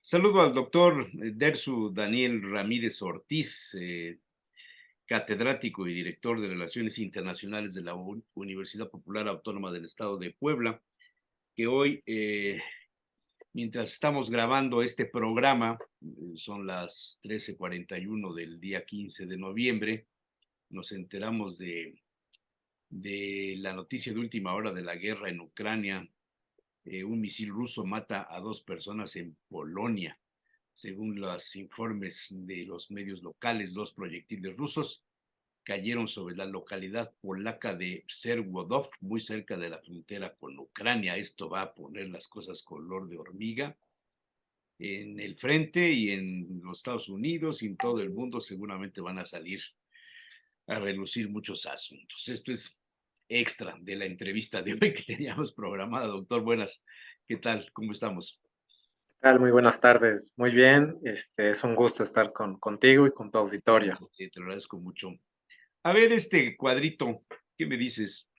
Saludo al doctor Dersu Daniel Ramírez Ortiz, catedrático y director de Relaciones Internacionales de la Universidad Popular Autónoma del Estado de Puebla, que hoy, mientras estamos grabando este programa, son las 13:41 del día 15 de noviembre, nos enteramos de la noticia de última hora de la guerra en Ucrania. Un misil ruso mata a 2 personas en Polonia. Según los informes de los medios locales, 2 proyectiles rusos cayeron sobre la localidad polaca de Serwodów, muy cerca de la frontera con Ucrania. Esto va a poner las cosas color de hormiga en el frente, y en los Estados Unidos y en todo el mundo seguramente van a salir a relucir muchos asuntos. Esto es extra de la entrevista de hoy que teníamos programada. Doctor, buenas. ¿Qué tal? ¿Cómo estamos? ¿Qué tal? Muy buenas tardes. Muy bien, es un gusto estar contigo y con tu auditorio. Te lo agradezco mucho. A ver, este cuadrito, ¿qué me dices?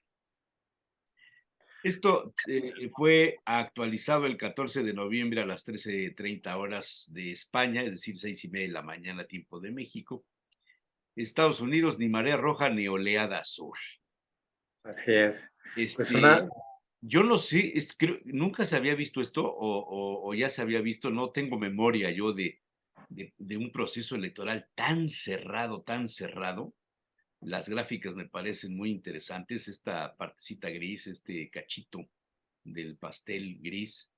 Esto fue actualizado el 14 de noviembre a las 13:30 horas de España, es decir, 6:30 de la mañana, tiempo de México. Estados Unidos, ni marea roja ni oleada azul. Así es. Pues Este, una, yo no sé, nunca se había visto esto, o ya se había visto. No tengo memoria yo de un proceso electoral tan cerrado, tan cerrado. Las gráficas me parecen muy interesantes. Esta partecita gris, este cachito del pastel gris,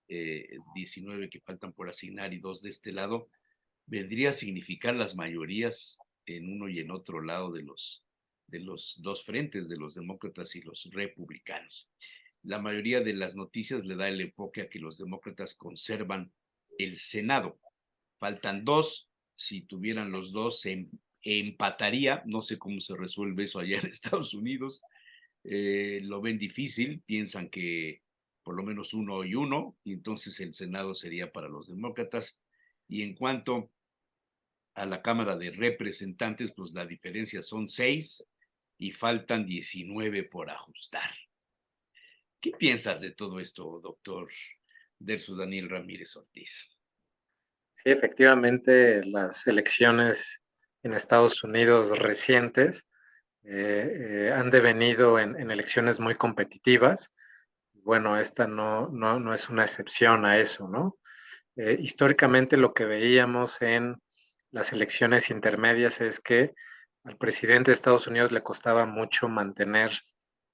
19 que faltan por asignar y 2 de este lado, vendría a significar las mayorías en uno y en otro lado de los dos frentes, de los demócratas y los republicanos. La mayoría de las noticias le da el enfoque a que los demócratas conservan el Senado. Faltan 2. Si tuvieran los 2, se empataría. No sé cómo se resuelve eso allá en Estados Unidos. Lo ven difícil, piensan que por lo menos 1 y 1, y entonces el Senado sería para los demócratas. Y en cuanto a la Cámara de Representantes, pues la diferencia son 6 y faltan 19 por ajustar. ¿Qué piensas de todo esto, doctor Dersu Daniel Ramírez Ortiz? sí, efectivamente, las elecciones en Estados Unidos recientes han devenido en elecciones muy competitivas. Bueno, esta no es una excepción a eso, ¿no? Históricamente lo que veíamos en las elecciones intermedias es que al presidente de Estados Unidos le costaba mucho mantener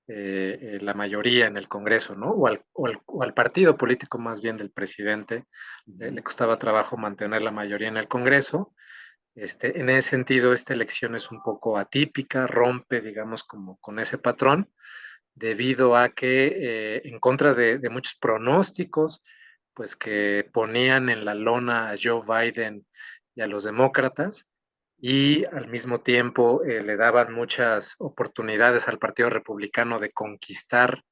la mayoría en el Congreso, ¿no? O al partido político más bien del presidente le costaba trabajo mantener la mayoría en el Congreso. En ese sentido, esta elección es un poco atípica, rompe, digamos, como con ese patrón, debido a que en contra de muchos pronósticos, pues que ponían en la lona a Joe Biden y a los demócratas, y al mismo tiempo le daban muchas oportunidades al Partido Republicano de conquistar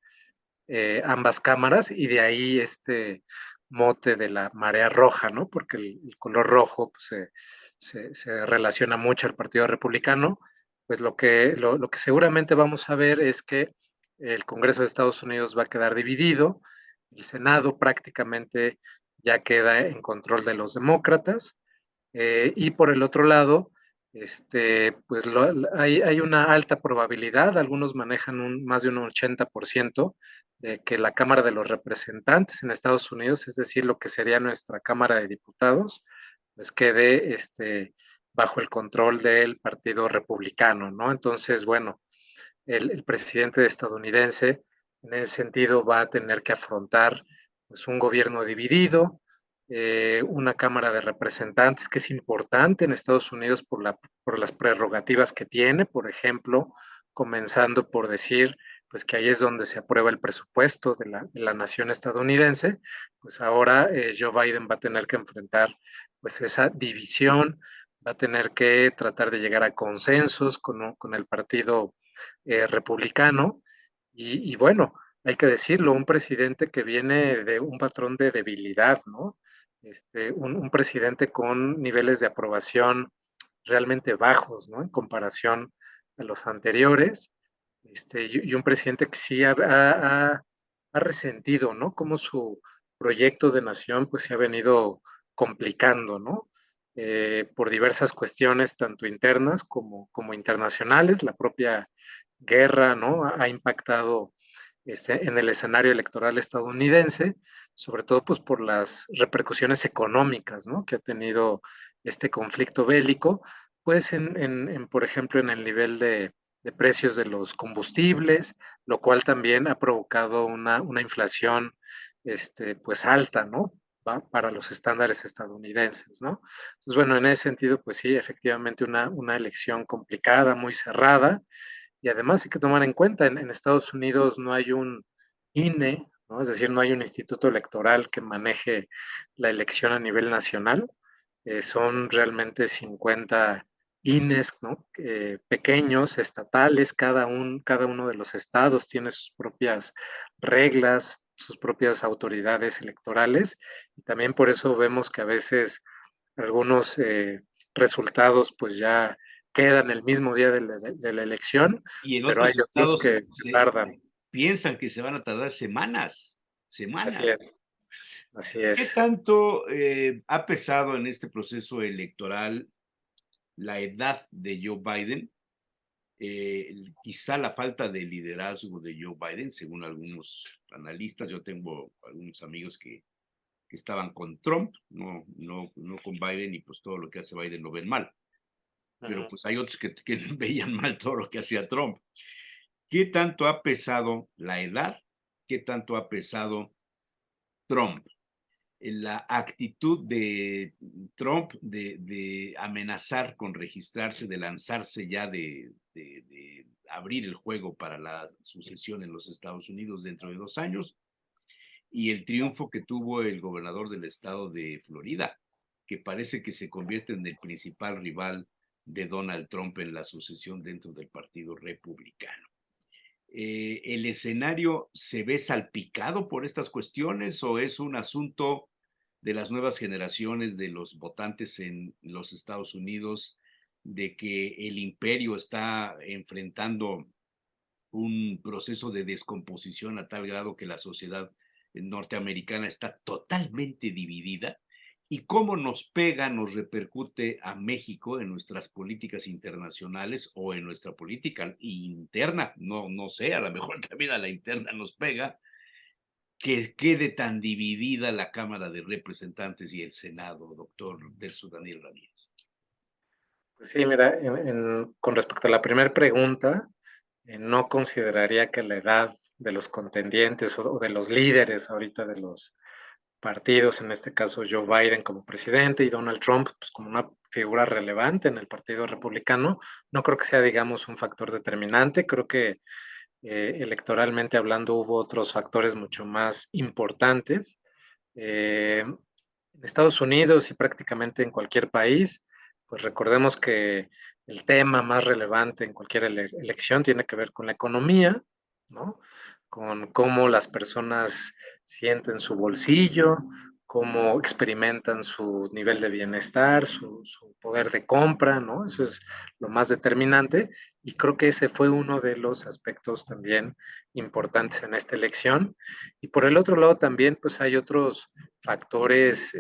ambas cámaras, y de ahí este mote de la marea roja, ¿no? Porque el color rojo pues, se relaciona mucho al Partido Republicano. Pues lo que seguramente vamos a ver es que el Congreso de Estados Unidos va a quedar dividido, el Senado prácticamente ya queda en control de los demócratas, y por el otro lado, pues hay una alta probabilidad, algunos manejan más de un 80%, de que la Cámara de los Representantes en Estados Unidos, es decir, lo que sería nuestra Cámara de Diputados, pues quede bajo el control del Partido Republicano, ¿no? Entonces, bueno, el presidente estadounidense en ese sentido va a tener que afrontar pues, un gobierno dividido, una Cámara de Representantes que es importante en Estados Unidos por las prerrogativas que tiene, por ejemplo, comenzando por decir pues que ahí es donde se aprueba el presupuesto de la nación estadounidense. Pues ahora Joe Biden va a tener que enfrentar pues esa división, va a tener que tratar de llegar a consensos con el partido republicano, y bueno, hay que decirlo, un presidente que viene de un patrón de debilidad, ¿no? Un presidente con niveles de aprobación realmente bajos, ¿no? En comparación a los anteriores, y un presidente que sí ha resentido, ¿no? Como su proyecto de nación, pues se ha venido complicando, ¿no? Por diversas cuestiones, tanto internas como internacionales. La propia guerra, ¿no? Ha impactado en el escenario electoral estadounidense, sobre todo pues por las repercusiones económicas, ¿no? Que ha tenido este conflicto bélico, pues por ejemplo, en el nivel de precios de los combustibles, lo cual también ha provocado una inflación pues alta, ¿no? Para los estándares estadounidenses, ¿no? Entonces, bueno, en ese sentido, pues sí, efectivamente una elección complicada, muy cerrada, y además hay que tomar en cuenta, en Estados Unidos no hay un INE, ¿no? Es decir, no hay un instituto electoral que maneje la elección a nivel nacional. Son realmente 50 INES, ¿no? Pequeños, estatales, cada uno de los estados tiene sus propias reglas, sus propias autoridades electorales, y también por eso vemos que a veces algunos resultados pues ya quedan el mismo día de la elección, Y en pero hay otros otros estados que tardan. piensan que se van a tardar semanas, Así semanas. es, así ¿Qué es. tanto ha pesado en este proceso electoral la edad de Joe Biden? Quizá la falta de liderazgo de Joe Biden, según algunos analistas. Yo tengo algunos amigos que estaban con Trump, no con Biden, y pues todo lo que hace Biden lo ven mal. Pero Ujú. pues hay otros que veían mal todo lo que hacía Trump. ¿Qué tanto ha pesado la edad? ¿Qué tanto ha pesado Trump? La actitud de Trump de amenazar con registrarse, de lanzarse ya, de abrir el juego para la sucesión en los Estados Unidos dentro de 2 años, y el triunfo que tuvo el gobernador del estado de Florida, que parece que se convierte en el principal rival de Donald Trump en la sucesión dentro del Partido Republicano. ¿El escenario se ve salpicado por estas cuestiones o es un asunto de las nuevas generaciones de los votantes en los Estados Unidos, de que el imperio está enfrentando un proceso de descomposición a tal grado que la sociedad norteamericana está totalmente dividida? ¿Y cómo nos pega, nos repercute a México en nuestras políticas internacionales o en nuestra política interna? No sé, a lo mejor también a la interna nos pega que quede tan dividida la Cámara de Representantes y el Senado, doctor Delso Daniel Ramírez. Pues sí, mira, con respecto a la primera pregunta, no consideraría que la edad de los contendientes o de los líderes ahorita de los partidos, en este caso Joe Biden como presidente y Donald Trump pues, como una figura relevante en el Partido Republicano, no creo que sea, digamos, un factor determinante. Creo que electoralmente hablando hubo otros factores mucho más importantes. En Estados Unidos y prácticamente en cualquier país, pues recordemos que el tema más relevante en cualquier elección tiene que ver con la economía, ¿no? Con cómo las personas sienten su bolsillo, cómo experimentan su nivel de bienestar, su poder de compra, ¿no? Eso es lo más determinante y creo que ese fue uno de los aspectos también importantes en esta elección. Y por el otro lado también, pues hay otros factores,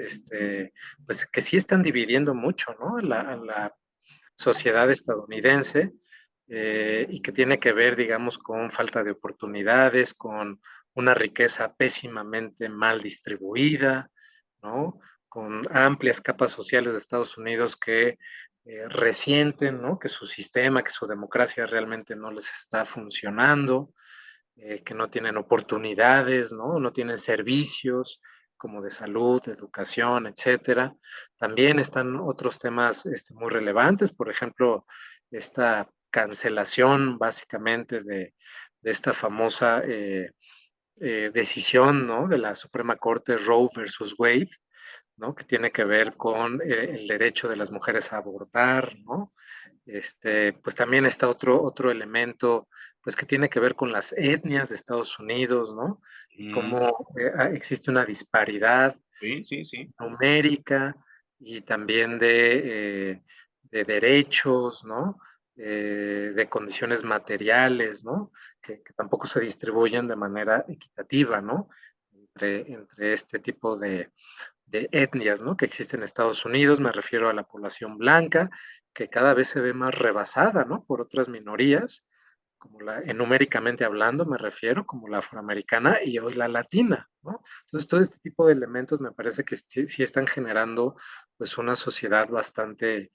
pues que sí están dividiendo mucho, ¿no? A la sociedad estadounidense y que tiene que ver, digamos, con falta de oportunidades, con una riqueza pésimamente mal distribuida, ¿no? Con amplias capas sociales de Estados Unidos que resienten, ¿no? Que su sistema, que su democracia realmente no les está funcionando, que no tienen oportunidades, ¿no? No tienen servicios como de salud, de educación, etcétera. También están otros temas muy relevantes, por ejemplo, esta cancelación básicamente de esta famosa decisión, ¿no? De la Suprema Corte Roe versus Wade, ¿no? Que tiene que ver con el derecho de las mujeres a abortar, ¿no? Pues también está otro elemento, pues que tiene que ver con las etnias de Estados Unidos, ¿no? Y Mm, cómo existe una disparidad sí, sí, sí. numérica y también de derechos, ¿no? De condiciones materiales, ¿no? Que tampoco se distribuyen de manera equitativa, ¿no? Entre este tipo de etnias, ¿no? Que existe en Estados Unidos, me refiero a la población blanca, que cada vez se ve más rebasada, ¿no? Por otras minorías, como numéricamente hablando, me refiero, como la afroamericana y hoy la latina, ¿no? Entonces, todo este tipo de elementos me parece que sí están generando, pues, una sociedad bastante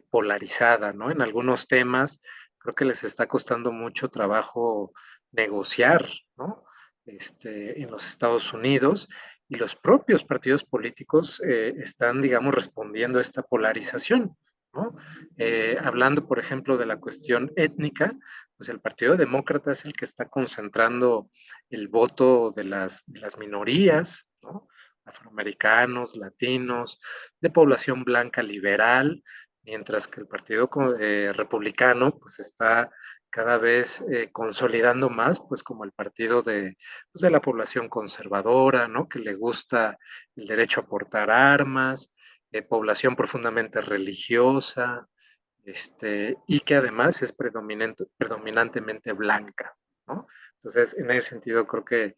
polarizada, ¿no? En algunos temas creo que les está costando mucho trabajo negociar, ¿no? En los Estados Unidos, y los propios partidos políticos están, digamos, respondiendo a esta polarización, ¿no? Hablando, por ejemplo, de la cuestión étnica, pues el Partido Demócrata es el que está concentrando el voto de las minorías, ¿no? Afroamericanos, latinos, de población blanca liberal, mientras que el Partido Republicano pues está cada vez consolidando más, pues como el partido pues, de la población conservadora, ¿no? Que le gusta el derecho a portar armas, población profundamente religiosa, y que además es predominantemente blanca, ¿no? Entonces, en ese sentido, creo que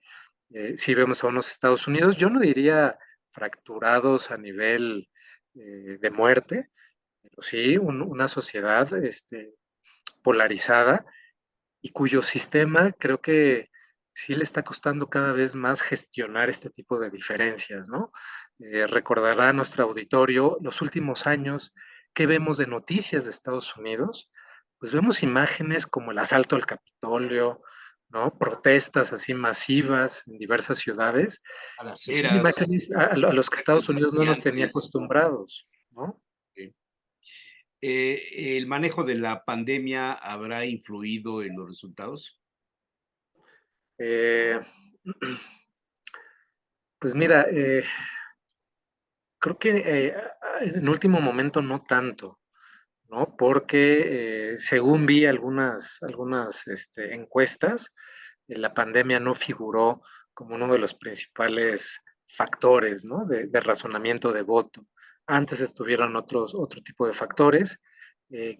si vemos a unos Estados Unidos, yo no diría fracturados a nivel de muerte, pero sí una sociedad polarizada y cuyo sistema creo que sí le está costando cada vez más gestionar este tipo de diferencias, ¿no? Recordará nuestro auditorio los últimos años que vemos de noticias de Estados Unidos, pues vemos imágenes como el asalto al Capitolio, ¿no? Protestas así masivas en diversas ciudades, y son Balaceras, imágenes a los que Estados Unidos no nos tenía estudiantes. acostumbrados, ¿no? ¿El manejo de la pandemia habrá influido en los resultados? Eh, pues mira, creo que en último momento no tanto, ¿no? Porque según vi algunas encuestas, la pandemia no figuró como uno de los principales factores, ¿no? De razonamiento de voto. Antes estuvieron otro tipo de factores,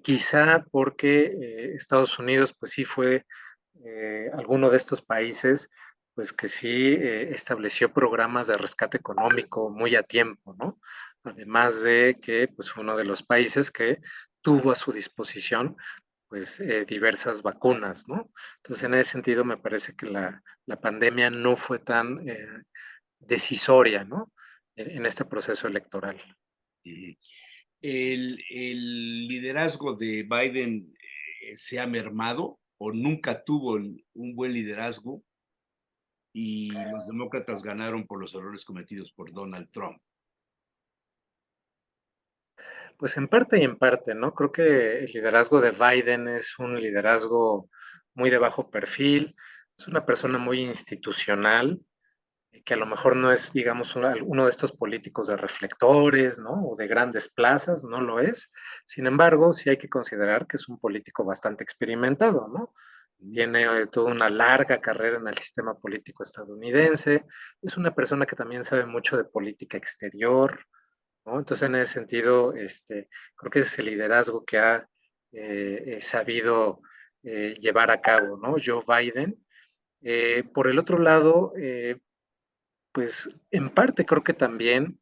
quizá porque Estados Unidos, pues sí fue alguno de estos países, pues que sí estableció programas de rescate económico muy a tiempo, ¿no? Además de que pues fue uno de los países que tuvo a su disposición pues diversas vacunas, ¿no? Entonces en ese sentido me parece que la pandemia no fue tan decisoria, ¿no? En este proceso electoral. ¿El liderazgo de Biden se ha mermado o nunca tuvo un buen liderazgo y los demócratas ganaron por los errores cometidos por Donald Trump? Pues en parte y en parte, ¿no? Creo que el liderazgo de Biden es un liderazgo muy de bajo perfil, es una persona muy institucional, que a lo mejor no es, digamos, uno de estos políticos de reflectores, ¿no? O de grandes plazas, no lo es. Sin embargo, sí hay que considerar que es un político bastante experimentado, ¿no? Tiene toda una larga carrera en el sistema político estadounidense, es una persona que también sabe mucho de política exterior, ¿no? Entonces, en ese sentido, creo que es el liderazgo que ha sabido llevar a cabo, ¿no? Joe Biden. Por el otro lado, pues en parte creo que también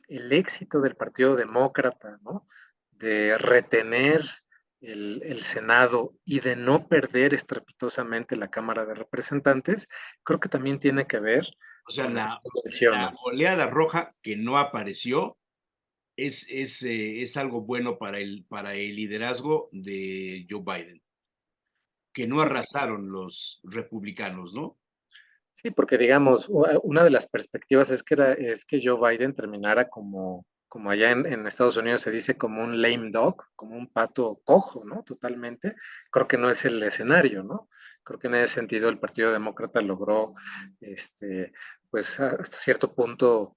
el éxito del Partido Demócrata, ¿no? De retener Senado y de no perder estrepitosamente la Cámara de Representantes, creo que también tiene que ver O sea, con lo que tú la mencionas. oleada roja que no apareció es algo bueno para el liderazgo de Joe Biden, que no arrastraron los republicanos, ¿no? Sí, porque digamos, una de las perspectivas es que Joe Biden terminara como allá en Estados Unidos se dice como un lame dog, como un pato cojo, ¿no? Totalmente. Creo que no es el escenario, ¿no? Creo que en ese sentido el Partido Demócrata logró, pues hasta cierto punto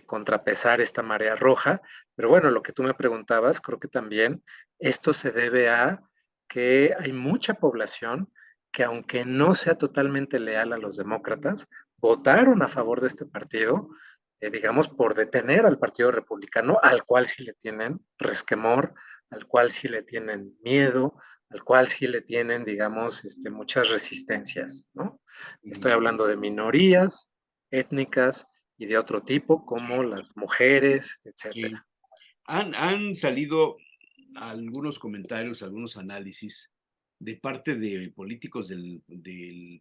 contrapesar esta marea roja. Pero bueno, lo que tú me preguntabas, creo que también esto se debe a que hay mucha población que aunque no sea totalmente leal a los demócratas, votaron a favor de este partido, digamos, por detener al Partido Republicano, al cual sí le tienen resquemor, al cual sí le tienen miedo, al cual sí le tienen, digamos, muchas resistencias, ¿no? Estoy hablando de minorías étnicas, y de otro tipo, como las mujeres, etcétera. Sí. Han salido algunos comentarios, algunos análisis de parte de políticos del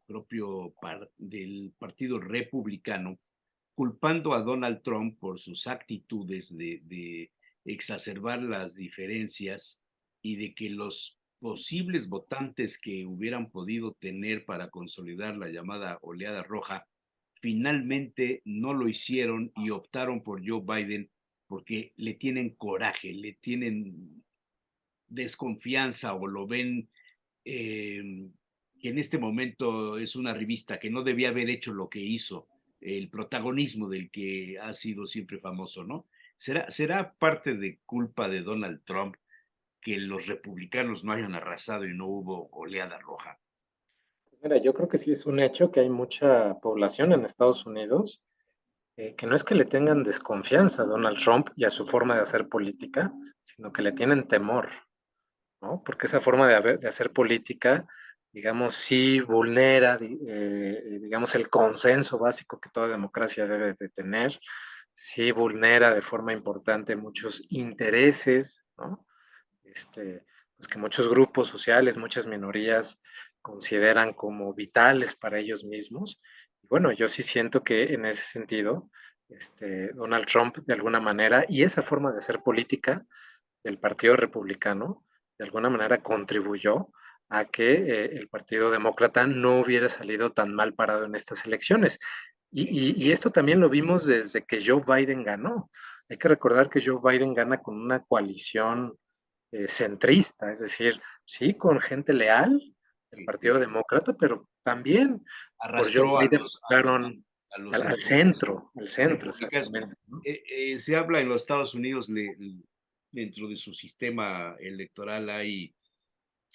propio del Partido Republicano, culpando a Donald Trump por sus actitudes de exacerbar las diferencias y de que los posibles votantes que hubieran podido tener para consolidar la llamada oleada roja finalmente no lo hicieron y optaron por Joe Biden porque le tienen coraje, le tienen desconfianza o lo ven que en este momento es una revista que no debía haber hecho lo que hizo, el protagonismo del que ha sido siempre famoso, ¿no? ¿Será parte de culpa de Donald Trump que los republicanos no hayan arrasado y no hubo oleada roja? Mira, yo creo que sí es un hecho que hay mucha población en Estados Unidos que no es que le tengan desconfianza a Donald Trump y a su forma de hacer política, sino que le tienen temor, ¿no? Porque esa forma de hacer política, digamos, sí vulnera, digamos, el consenso básico que toda democracia debe de tener, sí vulnera de forma importante muchos intereses, ¿no? Pues que muchos grupos sociales, muchas minorías consideran como vitales para ellos mismos. Y bueno, yo sí siento que en ese sentido, Donald Trump de alguna manera, y esa forma de hacer política del Partido Republicano, de alguna manera contribuyó a que el Partido Demócrata no hubiera salido tan mal parado en estas elecciones. Y esto también lo vimos desde que Joe Biden ganó. Hay que recordar que Joe Biden gana con una coalición centrista, es decir, sí, con gente leal del Partido Demócrata, pero también por Joe Arrastró a Biden los, a los, fueron a los al centro, republicanos. exactamente, ¿no? Se habla en los Estados Unidos, dentro de su sistema electoral hay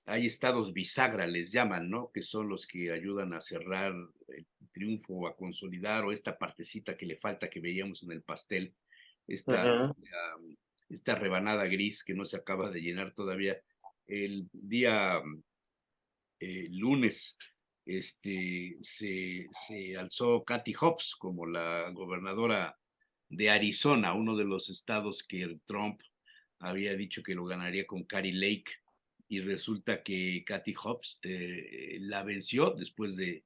estados bisagra, les llaman, ¿no? Que son los que ayudan a cerrar el triunfo, a consolidar, o esta partecita que le falta que veíamos en el pastel, esta, Ujú. esta rebanada gris que no se acaba de llenar todavía. El día lunes se alzó Kathy Hobbs como la gobernadora de Arizona, uno de los estados que Trump había dicho que lo ganaría con Kari Lake, y resulta que Kathy Hobbs la venció después de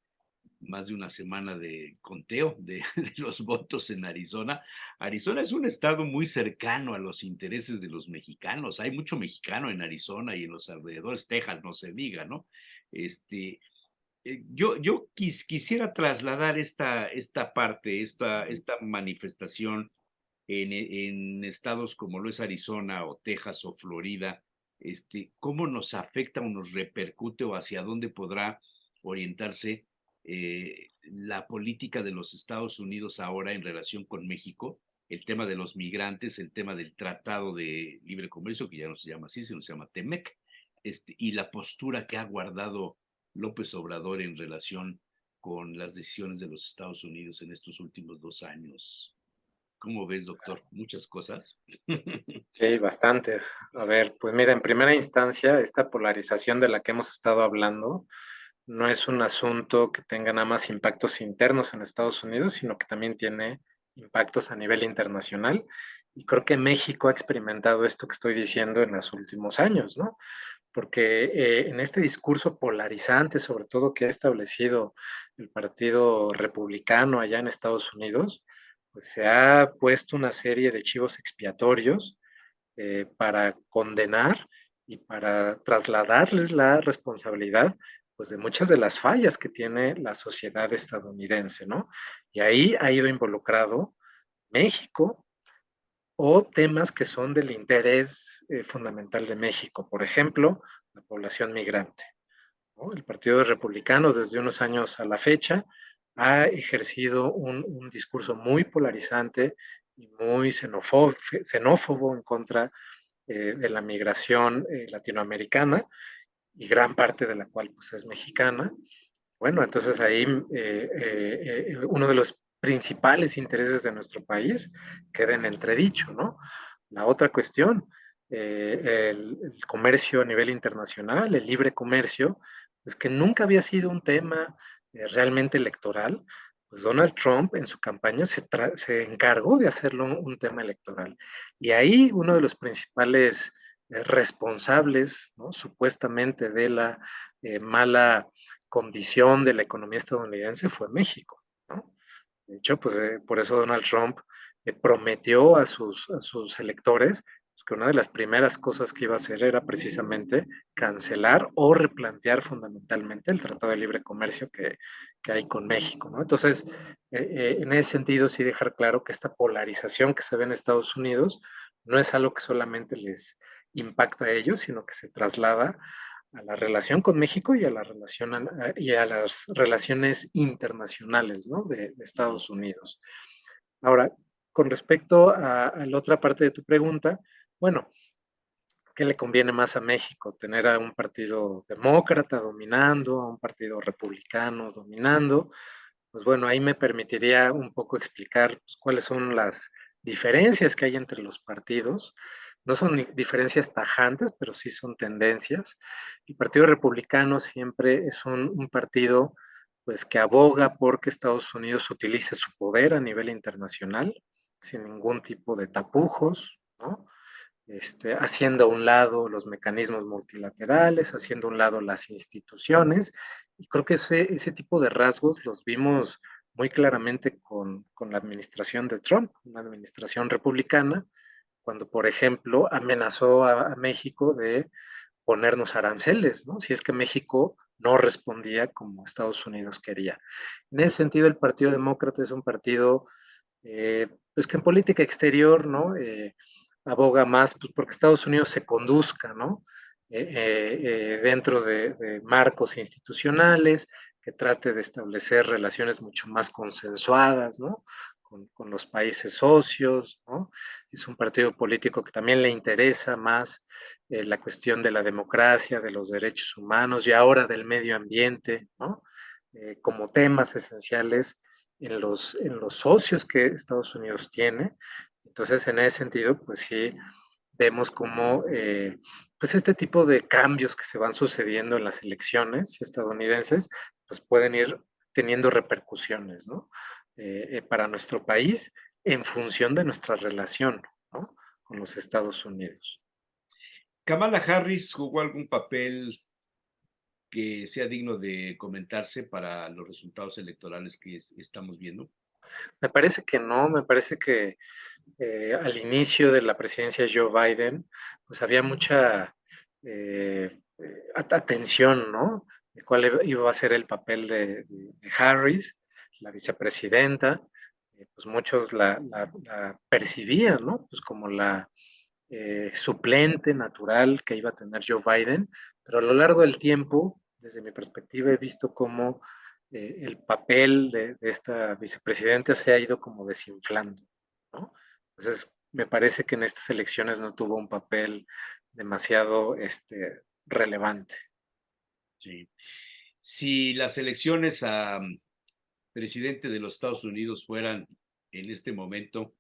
más de una semana de conteo de los votos en Arizona. Arizona es un estado muy cercano a los intereses de los mexicanos. Hay mucho mexicano en Arizona y en los alrededores, Texas, no se diga, ¿no? Este, yo quisiera trasladar esta parte, esta manifestación en estados como lo es Arizona o Texas o Florida, cómo nos afecta o nos repercute o hacia dónde podrá orientarse la política de los Estados Unidos ahora en relación con México, el tema de los migrantes, el tema del Tratado de Libre Comercio, que ya no se llama así, sino se llama TEMEC, y la postura que ha guardado López Obrador en relación con las decisiones de los Estados Unidos en estos últimos 2 años. ¿Cómo ves, doctor? Muchas cosas. Sí, bastantes. A ver, pues mira, en primera instancia, esta polarización de la que hemos estado hablando no es un asunto que tenga nada más impactos internos en Estados Unidos, sino que también tiene impactos a nivel internacional. Y creo que México ha experimentado esto que estoy diciendo en los últimos años, ¿no? Porque en este discurso polarizante, sobre todo que ha establecido el Partido Republicano allá en Estados Unidos, pues se ha puesto una serie de chivos expiatorios para condenar y para trasladarles la responsabilidad pues de muchas de las fallas que tiene la sociedad estadounidense, ¿no? Y ahí ha ido involucrado México o temas que son del interés fundamental de México, por ejemplo, la población migrante, ¿no? El Partido Republicano desde unos años a la fecha ha ejercido un discurso muy polarizante y muy xenófobo en contra de la migración latinoamericana y gran parte de la cual pues, es mexicana. Bueno, entonces ahí uno de los principales intereses de nuestro país queda en entredicho, ¿no? La otra cuestión, el comercio a nivel internacional, el libre comercio, pues que nunca había sido un tema realmente electoral, pues Donald Trump en su campaña se encargó de hacerlo un tema electoral. Y ahí uno de los principales responsables, ¿no? Supuestamente de la mala condición de la economía estadounidense fue México, ¿no? De hecho, pues por eso Donald Trump prometió a sus electores pues, que una de las primeras cosas que iba a hacer era precisamente cancelar o replantear fundamentalmente el Tratado de Libre Comercio que hay con México, ¿no? Entonces, en ese sentido, sí dejar claro que esta polarización que se ve en Estados Unidos no es algo que solamente les impacta a ellos, sino que se traslada a la relación con México y a, y a las relaciones internacionales, ¿no? de Estados Unidos. Ahora, con respecto a la otra parte de tu pregunta, bueno, ¿qué le conviene más a México? ¿Tener a un partido demócrata dominando, a un partido republicano dominando? Pues bueno, ahí me permitiría un poco explicar pues, cuáles son las diferencias que hay entre los partidos. No son diferencias tajantes, pero sí son tendencias. El Partido Republicano siempre es un partido pues, que aboga por que Estados Unidos utilice su poder a nivel internacional, sin ningún tipo de tapujos, ¿no? Haciendo a un lado los mecanismos multilaterales, haciendo a un lado las instituciones, y creo que ese tipo de rasgos los vimos muy claramente con la administración de Trump, una administración republicana, cuando, por ejemplo, amenazó a México de ponernos aranceles, ¿no? Si es que México no respondía como Estados Unidos quería. En ese sentido, el Partido Demócrata es un partido pues que en política exterior, ¿no? Aboga más pues, porque Estados Unidos se conduzca, ¿no? Dentro de marcos institucionales, que trate de establecer relaciones mucho más consensuadas, ¿no? Con los países socios, ¿no? Es un partido político que también le interesa más la cuestión de la democracia, de los derechos humanos y ahora del medio ambiente, ¿no? Como temas esenciales en los socios que Estados Unidos tiene. Entonces, en ese sentido, pues sí, vemos cómo pues este tipo de cambios que se van sucediendo en las elecciones estadounidenses, pues pueden ir teniendo repercusiones, ¿no? Para nuestro país en función de nuestra relación, ¿no? Con los Estados Unidos. ¿Kamala Harris jugó algún papel que sea digno de comentarse para los resultados electorales que estamos viendo? Me parece que no, me parece que al inicio de la presidencia de Joe Biden, pues había mucha atención, ¿no? De cuál iba a ser el papel de Harris, la vicepresidenta. Pues muchos la percibían, ¿no? Pues como la suplente natural que iba a tener Joe Biden, pero a lo largo del tiempo, desde mi perspectiva, he visto cómo el papel de esta vicepresidenta se ha ido como desinflando, ¿no? Entonces, me parece que en estas elecciones no tuvo un papel demasiado relevante. Sí. Si las elecciones a presidente de los Estados Unidos fueran en este momento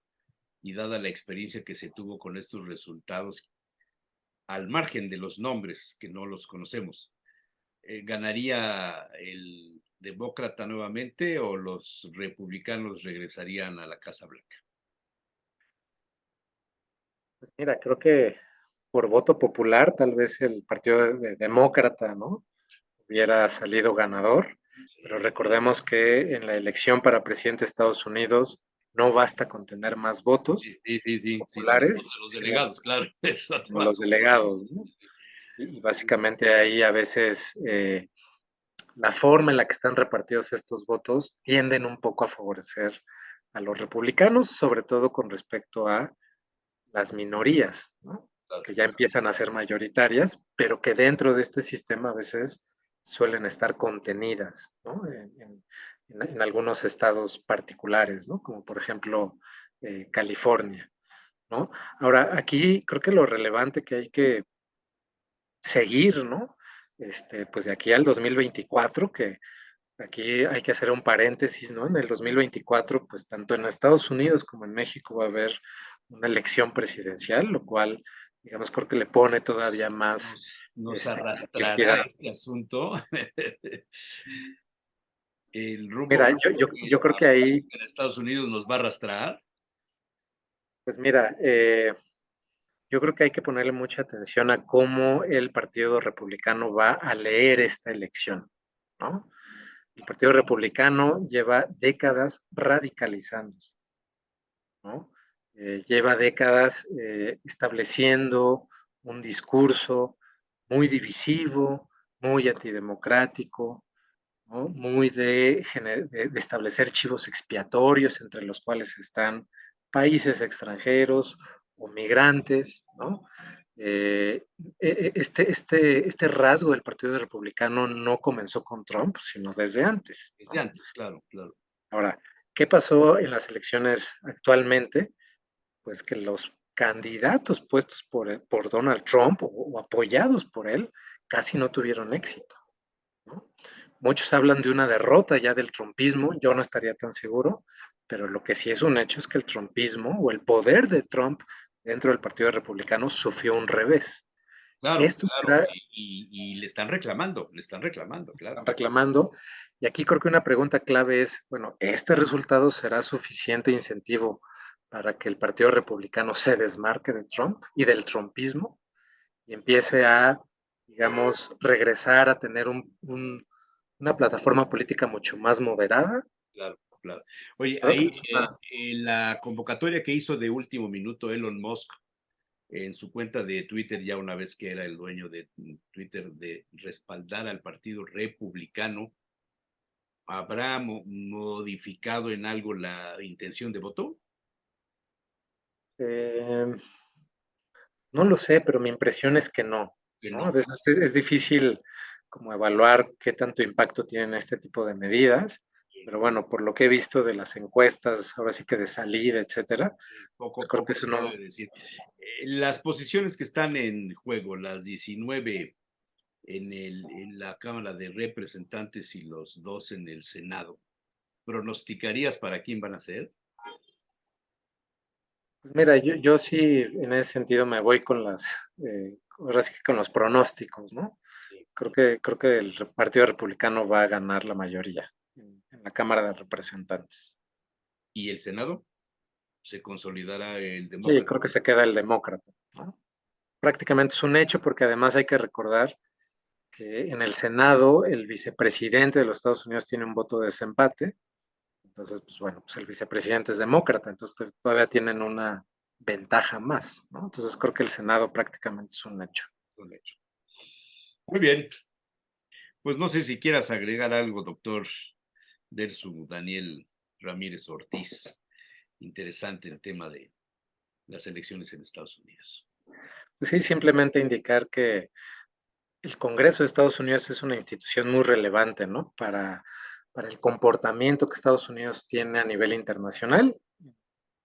y dada la experiencia que se tuvo con estos resultados, al margen de los nombres que no los conocemos, ¿ganaría el demócrata nuevamente o los republicanos regresarían a la Casa Blanca? Pues mira, creo que por voto popular, tal vez el partido demócrata, ¿no? Hubiera salido ganador, pero Sí, recordemos que en la elección para presidente de Estados Unidos no basta con tener más votos sí, los populares, votos de los sino delegados, claro, eso es como los más otro nivel. delegados, ¿no? Y básicamente ahí a veces la forma en la que están repartidos estos votos tienden un poco a favorecer a los republicanos, sobre todo con respecto a las minorías, ¿no? Claro. Que ya empiezan a ser mayoritarias, pero que dentro de este sistema a veces suelen estar contenidas, ¿no? En algunos estados particulares, ¿no? Como por ejemplo California, ¿no? Ahora, aquí creo que lo relevante que hay que seguir, ¿no? Pues de aquí al 2024, que aquí hay que hacer un paréntesis, ¿no? En el 2024, pues tanto en Estados Unidos como en México va a haber una elección presidencial, lo cual, digamos, creo que le pone todavía más Nos arrastrará complejidad. este asunto. el rumbo Mira, que yo creo la que ahí, política en Estados Unidos nos va a arrastrar. pues mira, yo creo que hay que ponerle mucha atención a cómo el Partido Republicano va a leer esta elección, ¿no? El Partido Republicano lleva décadas radicalizándose, ¿no? Lleva décadas estableciendo un discurso muy divisivo, muy antidemocrático, ¿no? Muy de establecer chivos expiatorios entre los cuales están países extranjeros o migrantes, ¿no? Este rasgo del Partido Republicano no comenzó con Trump, sino desde antes, Desde ¿no? antes, claro, claro. Ahora, ¿qué pasó en las elecciones actualmente? Pues que los candidatos puestos por Donald Trump o apoyados por él casi no tuvieron éxito, ¿no? Muchos hablan de una derrota ya del trumpismo, yo no estaría tan seguro, pero lo que sí es un hecho es que el trumpismo o el poder de Trump dentro del Partido Republicano sufrió un revés. Claro, Esto claro. será, Y le están reclamando, claro. están reclamando, y aquí creo que una pregunta clave es, bueno, ¿este resultado será suficiente incentivo para que el Partido Republicano se desmarque de Trump y del trumpismo y empiece a, digamos, regresar a tener una plataforma política mucho más moderada? Claro, claro. Oye, Creo que ahí es una, la convocatoria que hizo de último minuto Elon Musk en su cuenta de Twitter, ya una vez que era el dueño de Twitter, de respaldar al Partido Republicano, ¿habrá modificado en algo la intención de voto? eh, no lo sé, pero mi impresión es que no, Que ¿no? A no. veces es difícil como evaluar qué tanto impacto tienen este tipo de medidas, pero bueno, por lo que he visto de las encuestas, ahora sí que de salida, etcétera, Poco pues a creo que poco eso se no. puede decir. Las posiciones que están en juego, las 19 en la Cámara de Representantes y los dos en el Senado, ¿pronosticarías para quién van a ser? Pues mira, yo sí en ese sentido me voy con ahora sí que con los pronósticos, ¿no? Creo que el Partido Republicano va a ganar la mayoría en la Cámara de Representantes. ¿Y el Senado? ¿Se consolidará el Sí, demócrata? creo que se queda el demócrata, ¿no? Prácticamente es un hecho porque además hay que recordar que en el Senado el vicepresidente de los Estados Unidos tiene un voto de desempate, entonces, pues bueno, pues el vicepresidente es demócrata, entonces todavía tienen una ventaja más, ¿no? Entonces creo que el Senado prácticamente es un hecho. Un hecho. Muy bien, pues no sé si quieras agregar algo, doctor Dersu Daniel Ramírez Ortiz. Interesante el tema de las elecciones en Estados Unidos. Pues sí, simplemente indicar que el Congreso de Estados Unidos es una institución muy relevante, ¿no? Para el comportamiento que Estados Unidos tiene a nivel internacional,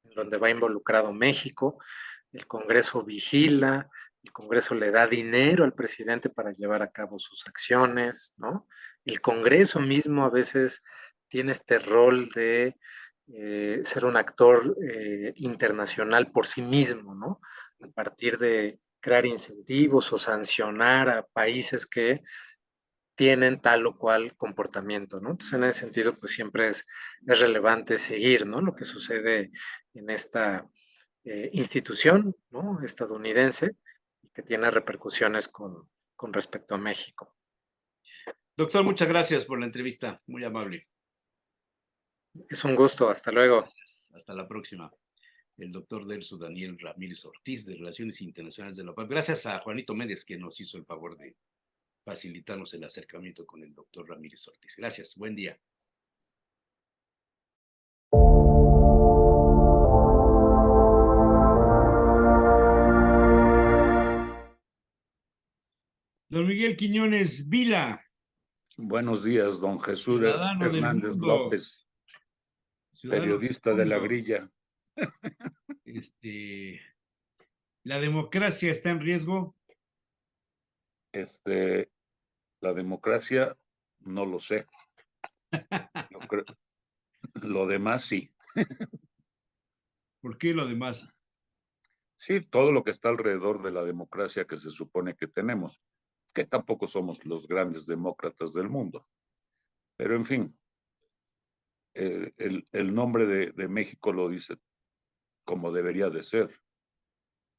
en donde va involucrado México. El Congreso vigila, el Congreso le da dinero al presidente para llevar a cabo sus acciones, ¿no? El Congreso mismo a veces tiene este rol de ser un actor internacional por sí mismo, ¿no? A partir de crear incentivos o sancionar a países que tienen tal o cual comportamiento, ¿no? Entonces, en ese sentido, pues siempre es relevante seguir, ¿no? Lo que sucede en esta institución, ¿no? Estadounidense y que tiene repercusiones con respecto a México. Doctor, muchas gracias por la entrevista, muy amable. Es un gusto, hasta luego. Gracias, hasta la próxima. El doctor Dersu Daniel Ramírez Ortiz, de Relaciones Internacionales de la UAP. Gracias a Juanito Méndez, que nos hizo el favor de facilitarnos el acercamiento con el doctor Ramírez Ortiz. Gracias, buen día. Don Miguel Quiñones Vila, Buenos días, don Jesús ciudadano del Hernández mundo, López, ciudadano del periodista de la mundo. grilla. Este, ¿La democracia está en riesgo? La democracia, no lo sé. Yo creo, lo demás sí. ¿Por qué lo demás? Sí, todo lo que está alrededor de la democracia que se supone que tenemos, que tampoco somos los grandes demócratas del mundo. Pero en fin, el nombre de México lo dice como debería de ser.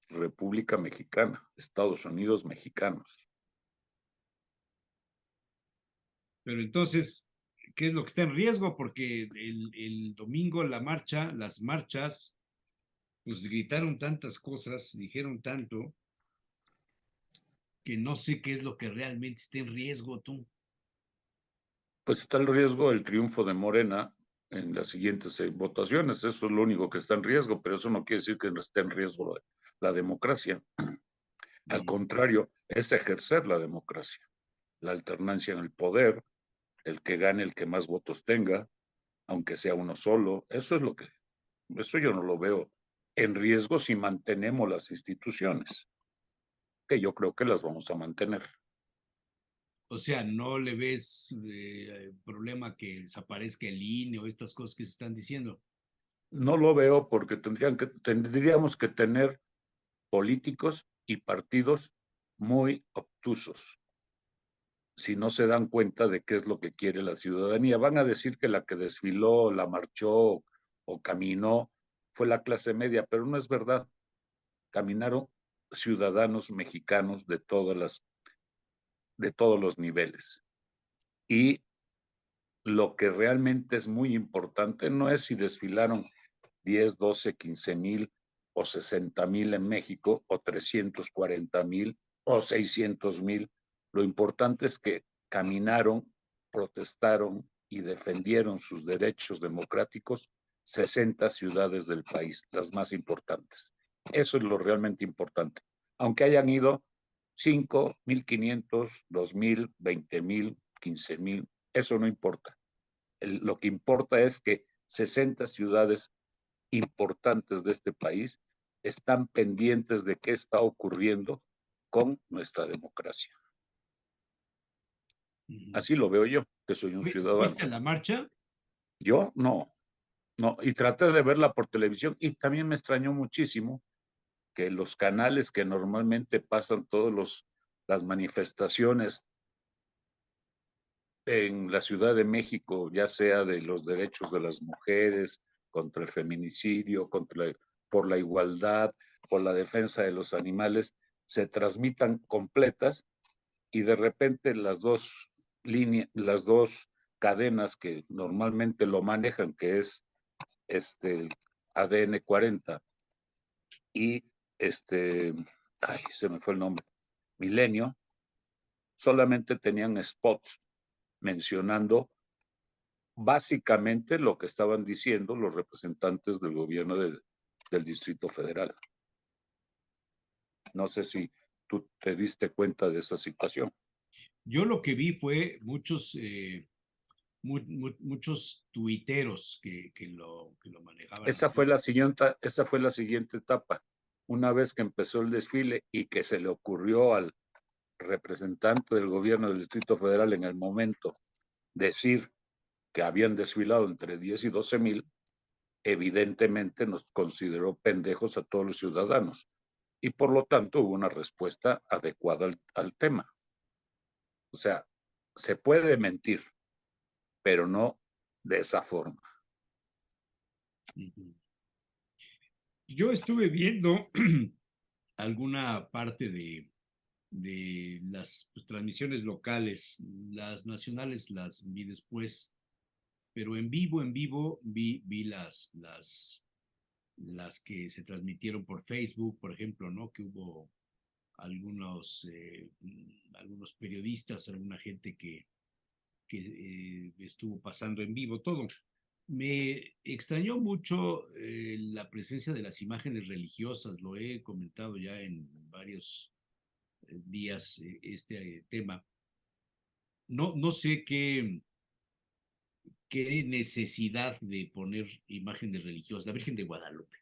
República Mexicana, Estados Unidos mexicanos. Pero entonces, ¿qué es lo que está en riesgo? Porque el domingo las marchas, pues gritaron tantas cosas, dijeron tanto, que no sé qué es lo que realmente está en riesgo, tú. Pues está el riesgo del triunfo de Morena en las siguientes votaciones. Eso es lo único que está en riesgo, pero eso no quiere decir que no esté en riesgo la democracia. Al contrario, es ejercer la democracia, la alternancia en el poder, el que gane el que más votos tenga, aunque sea uno solo. Eso yo no lo veo en riesgo si mantenemos las instituciones, que yo creo que las vamos a mantener. O sea, ¿no le ves problema que desaparezca el INE o estas cosas que se están diciendo? No lo veo porque tendríamos que tener políticos y partidos muy obtusos. Si no se dan cuenta de qué es lo que quiere la ciudadanía, van a decir que la que desfiló, la marchó o caminó fue la clase media, pero no es verdad. Caminaron ciudadanos mexicanos de todos los niveles. Y lo que realmente es muy importante no es si desfilaron 10, 12, 15 mil o 60 mil en México o 340 mil o 600 mil. Lo importante es que caminaron, protestaron y defendieron sus derechos democráticos 60 ciudades del país, las más importantes. Eso es lo realmente importante. Aunque hayan ido 5, 1,500, 2,000, 20,000, 15,000, eso no importa. Lo que importa es que 60 ciudades importantes de este país están pendientes de qué está ocurriendo con nuestra democracia. Así lo veo yo, que soy un ciudadano. ¿Viste la marcha? Yo no, y traté de verla por televisión y también me extrañó muchísimo que los canales que normalmente pasan todas las manifestaciones en la Ciudad de México, ya sea de los derechos de las mujeres, contra el feminicidio, por la igualdad, por la defensa de los animales, se transmitan completas y de repente las dos cadenas que normalmente lo manejan, que es el ADN 40 y se me fue el nombre, Milenio, solamente tenían spots mencionando básicamente lo que estaban diciendo los representantes del gobierno del Distrito Federal. No sé si tú te diste cuenta de esa situación. Yo lo que vi fue muchos tuiteros que lo manejaban Esa así. fue la siguiente etapa. Una vez que empezó el desfile y que se le ocurrió al representante del gobierno del Distrito Federal en el momento decir que habían desfilado entre 10 y 12 mil, evidentemente nos consideró pendejos a todos los ciudadanos y por lo tanto hubo una respuesta adecuada al tema. O sea, se puede mentir, pero no de esa forma. Yo estuve viendo alguna parte de las transmisiones locales, las nacionales las vi después, pero en vivo vi las que se transmitieron por Facebook, por ejemplo, ¿no? Que hubo algunos periodistas, alguna gente que estuvo pasando en vivo todo. Me extrañó mucho la presencia de las imágenes religiosas, lo he comentado ya en varios días este tema. No sé qué necesidad de poner imágenes religiosas. La Virgen de Guadalupe.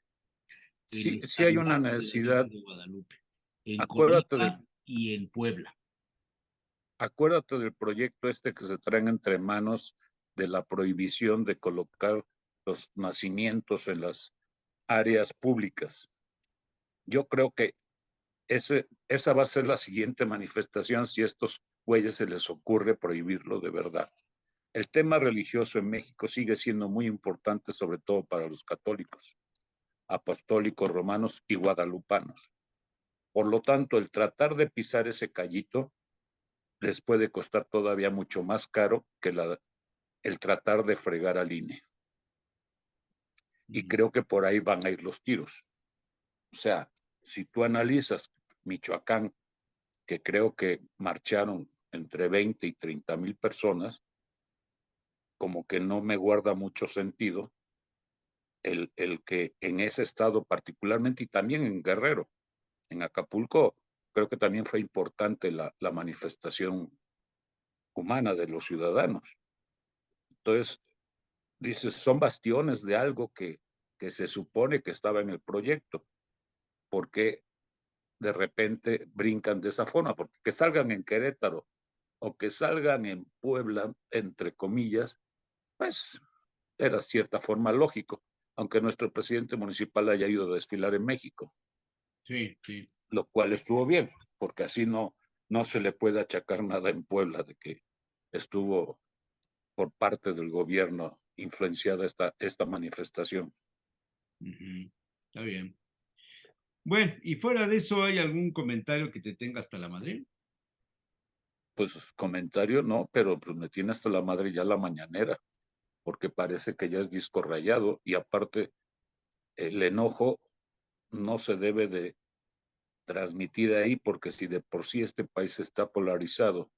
Sí, El sí hay una estandarte de la necesidad. Virgen de Guadalupe. En Acuérdate Colima y en Puebla. Acuérdate del proyecto que se traen entre manos de la prohibición de colocar los nacimientos en las áreas públicas. Yo creo que esa va a ser la siguiente manifestación si a estos güeyes se les ocurre prohibirlo de verdad. el tema religioso en México sigue siendo muy importante, sobre todo para los católicos, apostólicos, romanos y guadalupanos. Por lo tanto, el tratar de pisar ese callito les puede costar todavía mucho más caro que el tratar de fregar al INE. Y creo que por ahí van a ir los tiros. O sea, si tú analizas Michoacán, que creo que marcharon entre 20 y 30,000 personas, como que no me guarda mucho sentido el que en ese estado particularmente, y también en Guerrero, en Acapulco, creo que también fue importante la manifestación humana de los ciudadanos. Entonces, dices, son bastiones de algo que se supone que estaba en el proyecto. ¿Por qué de repente brincan de esa forma? Porque que salgan en Querétaro o que salgan en Puebla, entre comillas, pues era cierta forma lógico, aunque nuestro presidente municipal haya ido a desfilar en México. Sí, sí. Lo cual estuvo bien, porque así no se le puede achacar nada en Puebla de que estuvo por parte del gobierno influenciada esta manifestación. Está bien. Bueno, y fuera de eso, ¿hay algún comentario que te tenga hasta la madre? Pues comentario no, pero pues me tiene hasta la madre ya la mañanera, porque parece que ya es disco rayado y aparte el enojo no se debe de transmitir ahí, porque si de por sí este país está polarizado,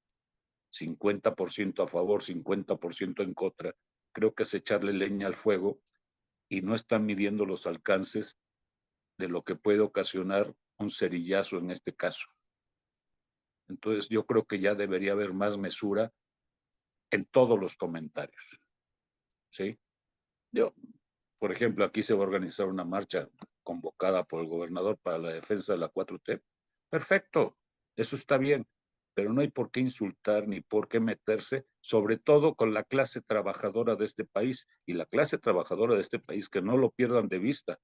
50% a favor, 50% en contra, creo que es echarle leña al fuego y no están midiendo los alcances de lo que puede ocasionar un cerillazo en este caso. Entonces yo creo que ya debería haber más mesura en todos los comentarios, ¿sí? Yo, por ejemplo, aquí se va a organizar una marcha convocada por el gobernador para la defensa de la 4T. Perfecto, eso está bien, pero no hay por qué insultar ni por qué meterse, sobre todo con la clase trabajadora de este país. Y la clase trabajadora de este país, que no lo pierdan de vista,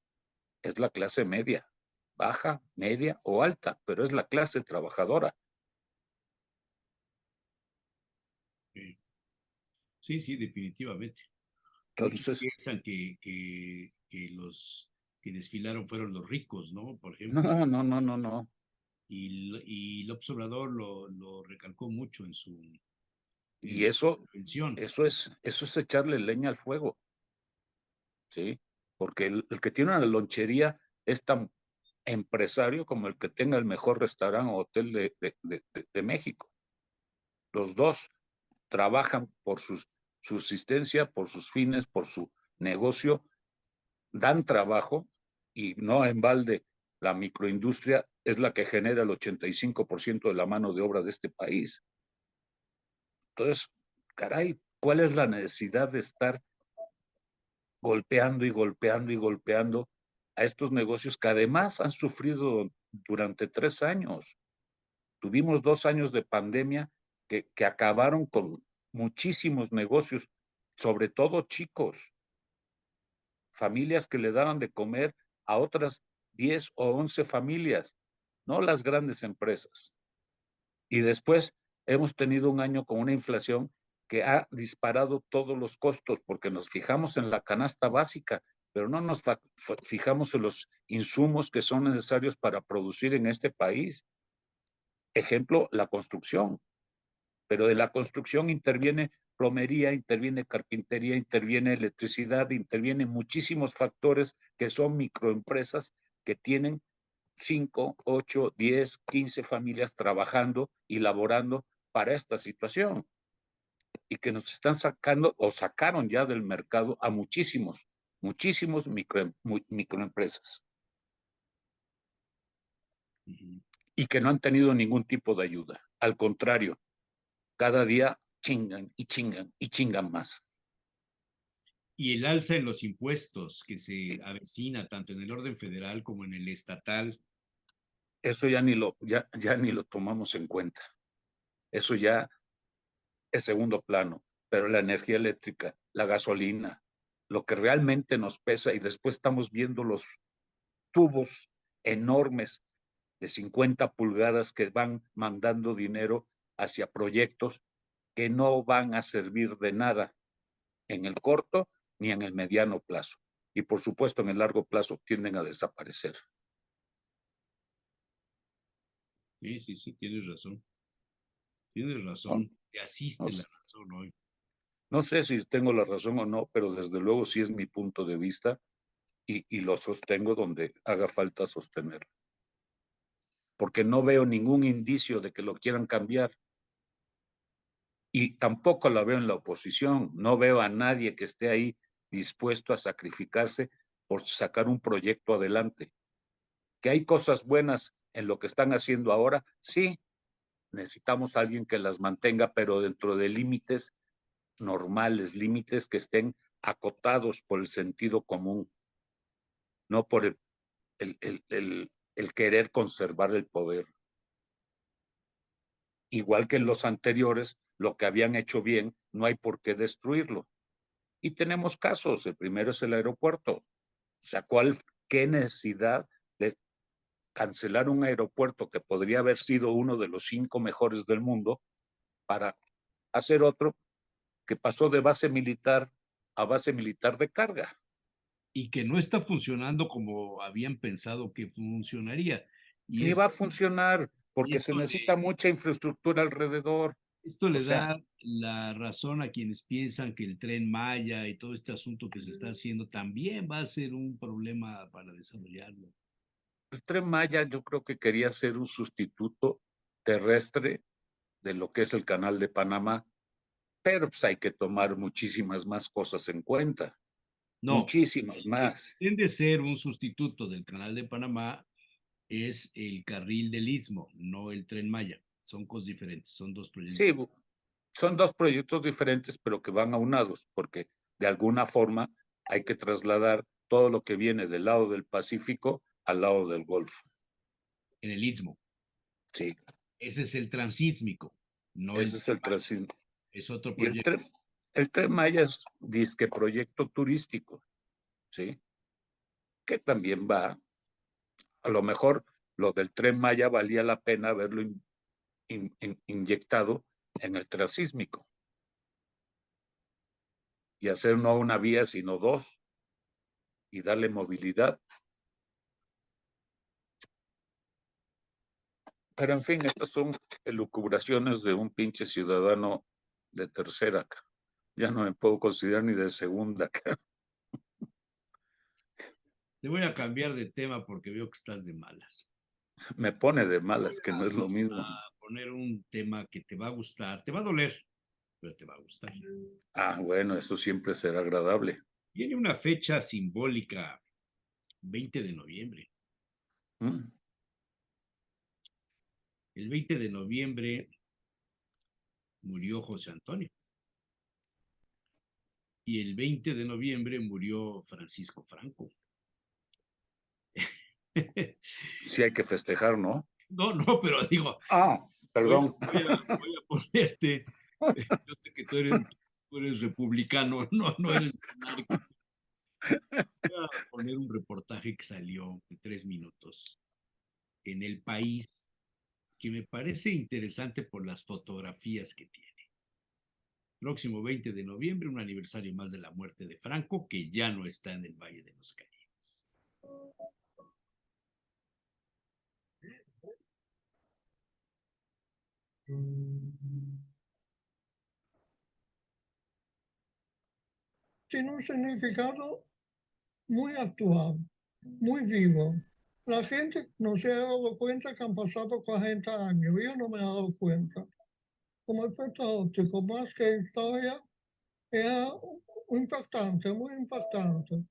es la clase media, baja, media o alta, pero es la clase trabajadora. Sí, sí, definitivamente. Muchos Entonces, piensan que los que desfilaron fueron los ricos, ¿no? Por no, ejemplo. no, no, no, no. Y López Obrador lo recalcó mucho en Y su eso intervención. es echarle leña al fuego, ¿sí? Porque el que tiene una lonchería es tan empresario como el que tenga el mejor restaurante o hotel de México. Los dos trabajan por su subsistencia, por sus fines, por su negocio, dan trabajo y no en balde la microindustria es la que genera el 85% de la mano de obra de este país. Entonces, caray, ¿cuál es la necesidad de estar golpeando y golpeando y golpeando a estos negocios que además han sufrido durante 3 años? Tuvimos 2 años de pandemia que acabaron con muchísimos negocios, sobre todo chicos, familias que le daban de comer a otras 10 o 11 familias, no las grandes empresas. Y después hemos tenido un año con una inflación que ha disparado todos los costos, porque nos fijamos en la canasta básica, pero no nos fijamos en los insumos que son necesarios para producir en este país. Ejemplo, la construcción. Pero de la construcción interviene plomería, interviene carpintería, interviene electricidad, intervienen muchísimos factores que son microempresas que tienen 5, 8, 10, 15 familias trabajando y laborando para esta situación y que nos están sacando o sacaron ya del mercado a muchísimos microempresas y que no han tenido ningún tipo de ayuda. Al contrario, cada día chingan y chingan y chingan más. Y el alza en los impuestos que se avecina tanto en el orden federal como en el estatal. Eso ya ni lo tomamos en cuenta. Eso ya es segundo plano. Pero la energía eléctrica, la gasolina, lo que realmente nos pesa, y después estamos viendo los tubos enormes de 50 pulgadas que van mandando dinero hacia proyectos que no van a servir de nada en el corto ni en el mediano plazo. Y por supuesto en el largo plazo tienden a desaparecer. Sí, tienes razón. Tienes No, razón. Te no, asiste la razón hoy. no sé si tengo la razón o no, pero desde luego sí es mi punto de vista y lo sostengo donde haga falta sostenerlo. Porque no veo ningún indicio de que lo quieran cambiar. Y tampoco la veo en la oposición. No veo a nadie que esté ahí dispuesto a sacrificarse por sacar un proyecto adelante. Que hay cosas buenas en lo que están haciendo ahora, sí, necesitamos a alguien que las mantenga, pero dentro de límites normales, límites que estén acotados por el sentido común, no por el querer conservar el poder. Igual que en los anteriores, lo que habían hecho bien, no hay por qué destruirlo. Y tenemos casos, el primero es el aeropuerto. O sea, ¿qué necesidad de cancelar un aeropuerto que podría haber sido uno de los 5 mejores del mundo para hacer otro que pasó de base militar a base militar de carga? Y que no está funcionando como habían pensado que funcionaría. Y Ni va a funcionar y porque se necesita mucha infraestructura alrededor. esto O le sea, da la razón a quienes piensan que el Tren Maya y todo este asunto que se está haciendo también va a ser un problema para desarrollarlo. el Tren Maya yo creo que quería ser un sustituto terrestre de lo que es el Canal de Panamá, pero pues hay que tomar muchísimas más cosas en cuenta, No, muchísimas el que más. pretende ser un sustituto del Canal de Panamá es el carril del Istmo, no el Tren Maya. Son cosas diferentes, son dos proyectos. Sí, son 2 proyectos diferentes, pero que van aunados, porque de alguna forma hay que trasladar todo lo que viene del lado del Pacífico al lado del Golfo. En el Istmo. Sí, Ese es el transísmico, no el ese es el trasín. es otro Y proyecto. el Tren Maya es disque proyecto turístico, ¿sí? Que también va, a lo mejor lo del Tren Maya valía la pena haberlo inyectado en el transísmico y hacer no una vía, sino 2 y darle movilidad. Pero en fin, estas son elucubraciones de un pinche ciudadano de tercera. Ya no me puedo considerar ni de segunda. Te voy a cambiar de tema porque veo que estás de malas. Me pone de malas, que no es lo mismo. A poner un tema que te va a gustar, te va a doler, pero te va a gustar. Ah, bueno, eso siempre será agradable. Viene una fecha simbólica, 20 de noviembre. ¿Mm? El 20 de noviembre murió José Antonio. Y el 20 de noviembre murió Francisco Franco. Sí hay que festejar, ¿no? No, pero digo, Ah, perdón. voy a ponerte, yo sé que tú eres republicano, no eres monárquico. Voy a poner un reportaje que salió de 3 minutos en El País, que me parece interesante por las fotografías que tiene. Próximo 20 de noviembre, un aniversario más de la muerte de Franco, que ya no está en el Valle de los Caídos. Tiene un significado muy actual, muy vivo. La gente no se ha dado cuenta que han pasado 40 años. Yo no me he dado cuenta. Como efecto óptico, más que historia, era impactante, muy impactante.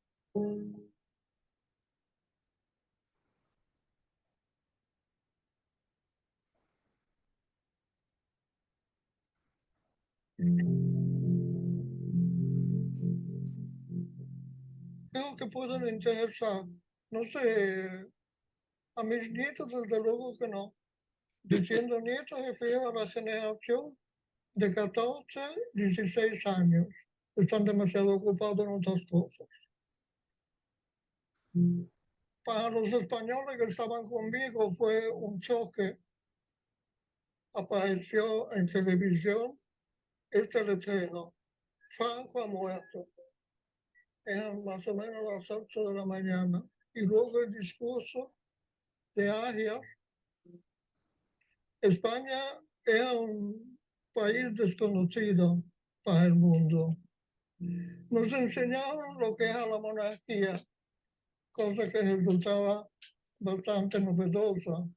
Creo que pueden interesar, no sé, a mis nietos desde luego que no. Diciendo nietos refiero a la generación de 14, 16 años. Están demasiado ocupados en otras cosas. Para los españoles que estaban conmigo fue un choque. Apareció en televisión este letrero: Franco ha muerto. Eran más o menos las 8 de la mañana. Y luego el discurso de Arias. España era un país desconocido para el mundo. Nos enseñaron lo que era la monarquía, cosa que resultaba bastante novedosa.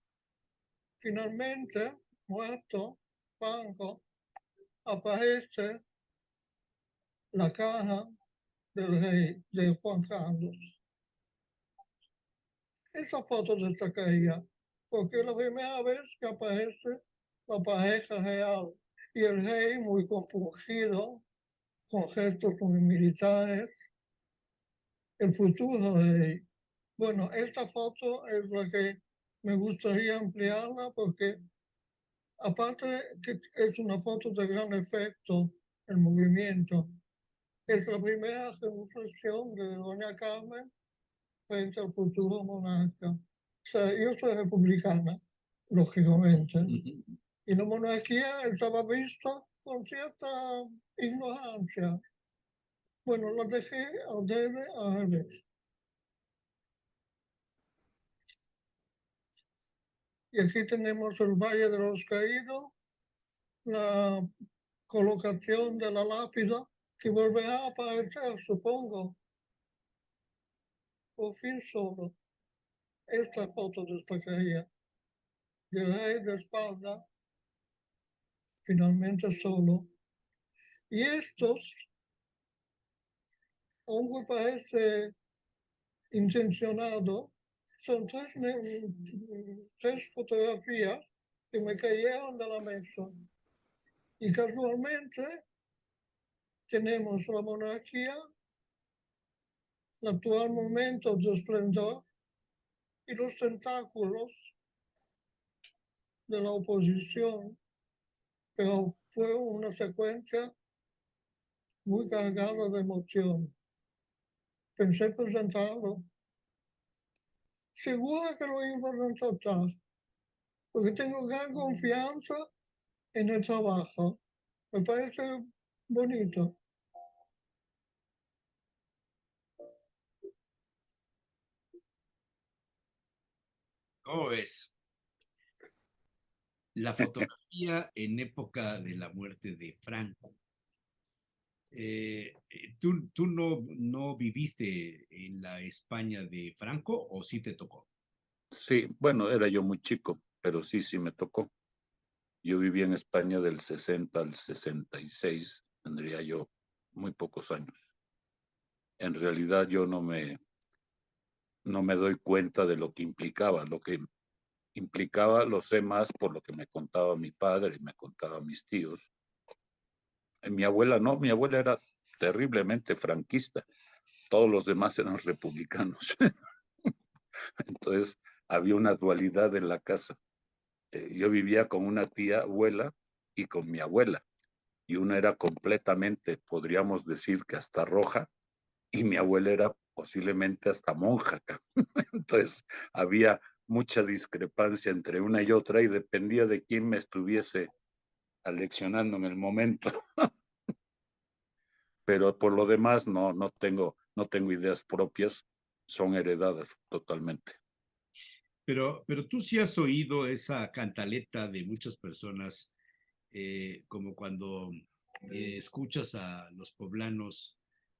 Finalmente, muerto Franco, aparece la caja del rey, de Juan Carlos. Esa foto destacaría, porque es la primera vez que aparece la pareja real y el rey muy compungido, con gestos muy militares, el futuro rey. Bueno, esta foto es la que me gustaría ampliarla porque aparte que es una foto de gran efecto, el movimiento, es la primera reflexión de doña Carmen frente al futuro monarca. O sea, yo soy republicana, lógicamente, y la monarquía estaba vista con cierta ignorancia. Bueno, la dejé al revés. Y aquí tenemos el Valle de los Caídos, la colocación de la lápida, que volverá a aparecer, supongo, por fin solo. Esta foto destacaría. El rey de espalda, finalmente solo. Y estos, aunque parece intencionado, son tres fotografías que me cayeron de la mesa. Y casualmente tenemos la monarquía, el actual momento de esplendor y los tentáculos de la oposición, pero fue una secuencia muy cargada de emoción. Pensé presentarlo. Seguro que lo iba a resaltar, porque tengo gran confianza en el trabajo. Me parece bonito. ¿Cómo ves? La fotografía en época de la muerte de Franco. ¿Tú no viviste en la España de Franco o sí te tocó? Sí, bueno, era yo muy chico, pero sí me tocó. Yo viví en España del 60 al 66, tendría yo muy pocos años. En realidad yo no me doy cuenta de lo que implicaba. Lo que implicaba lo sé más por lo que me contaba mi padre y me contaba mis tíos. Mi abuela no, mi abuela era terriblemente franquista. Todos los demás eran republicanos. Entonces había una dualidad en la casa. Yo vivía con una tía abuela y con mi abuela. Y una era completamente, podríamos decir que hasta roja, y mi abuela era posiblemente hasta monja. Entonces había mucha discrepancia entre una y otra y dependía de quién me estuviese aleccionando en el momento. Pero por lo demás no tengo ideas propias, son heredadas totalmente. Pero tú sí has oído esa cantaleta de muchas personas, como cuando escuchas a los poblanos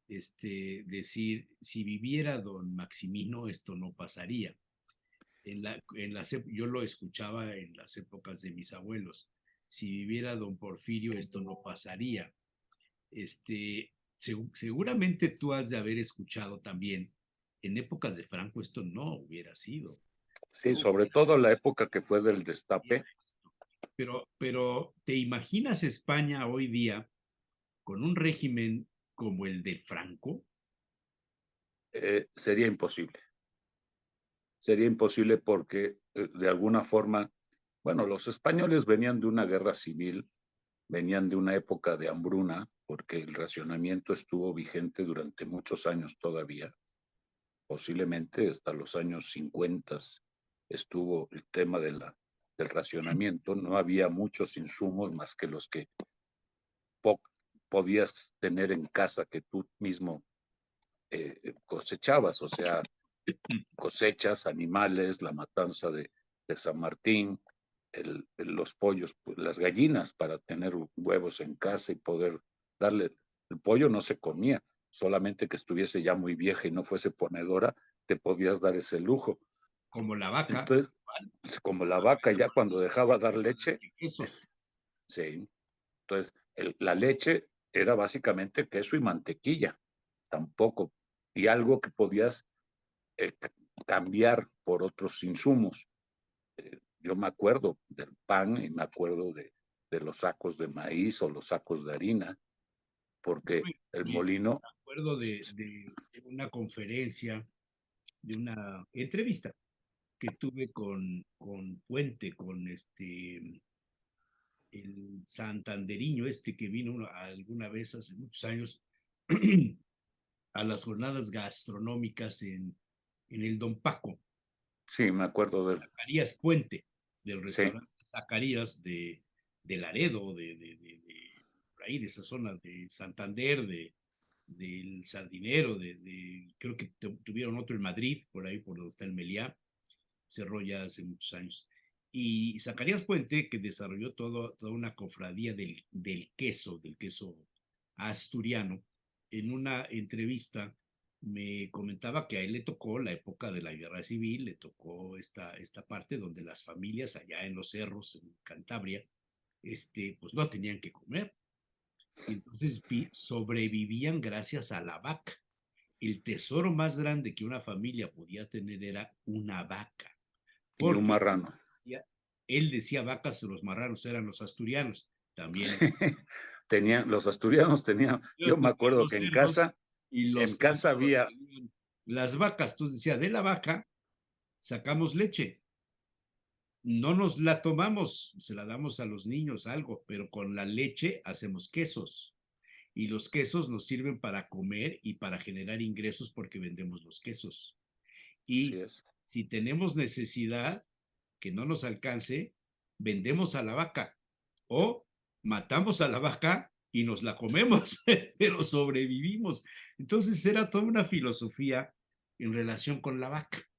decir, si viviera don Maximino, esto no pasaría. Yo lo escuchaba en las épocas de mis abuelos. Si viviera don Porfirio, esto no pasaría. Seguramente tú has de haber escuchado también, en épocas de Franco esto no hubiera sido. Sí, sobre todo la época que fue del destape. Pero ¿te imaginas España hoy día con un régimen como el de Franco? Sería imposible. Sería imposible porque de alguna forma, bueno, los españoles venían de una guerra civil, venían de una época de hambruna, porque el racionamiento estuvo vigente durante muchos años todavía. Posiblemente hasta los años 50 estuvo el tema del racionamiento. No había muchos insumos más que los que podías tener en casa que tú mismo cosechabas, o sea, cosechas, animales, la matanza de San Martín, los pollos, pues, las gallinas para tener huevos en casa y poder darle. El pollo no se comía, solamente que estuviese ya muy vieja y no fuese ponedora, te podías dar ese lujo. Como la vaca. Entonces, como la vaca ya cuando dejaba dar leche, Quesos. sí. Entonces, la leche era básicamente queso y mantequilla, tampoco, y algo que podías cambiar por otros insumos. Yo me acuerdo del pan y me acuerdo de los sacos de maíz o los sacos de harina, porque el molino... Me acuerdo de una conferencia, de una entrevista que tuve con Puente, con el santanderiño que vino alguna vez hace muchos años a las jornadas gastronómicas en el Don Paco. Sí, me acuerdo de... Zacarías Puente, del Sí. restaurante Zacarías de Laredo, por ahí, de esa zona de Santander, del Sardinero, creo que tuvieron otro en Madrid, por ahí, por donde está el Meliá, cerró ya hace muchos años. Y Zacarías Puente, que desarrolló toda una cofradía del queso asturiano, en una entrevista me comentaba que a él le tocó la época de la guerra civil, le tocó esta parte donde las familias allá en los cerros, en Cantabria, pues no tenían que comer. Y entonces sobrevivían gracias a la vaca. El tesoro más grande que una familia podía tener era una vaca. Y un marrano. Él decía vacas, los marranos eran los asturianos. También Los asturianos tenían, yo me acuerdo que en casa había... las vacas. Entonces decía, de la vaca sacamos leche. No nos la tomamos, se la damos a los niños, algo, pero con la leche hacemos quesos. Y los quesos nos sirven para comer y para generar ingresos porque vendemos los quesos. Y si tenemos necesidad que no nos alcance, vendemos a la vaca o matamos a la vaca y nos la comemos, pero sobrevivimos. Entonces era toda una filosofía en relación con la vaca.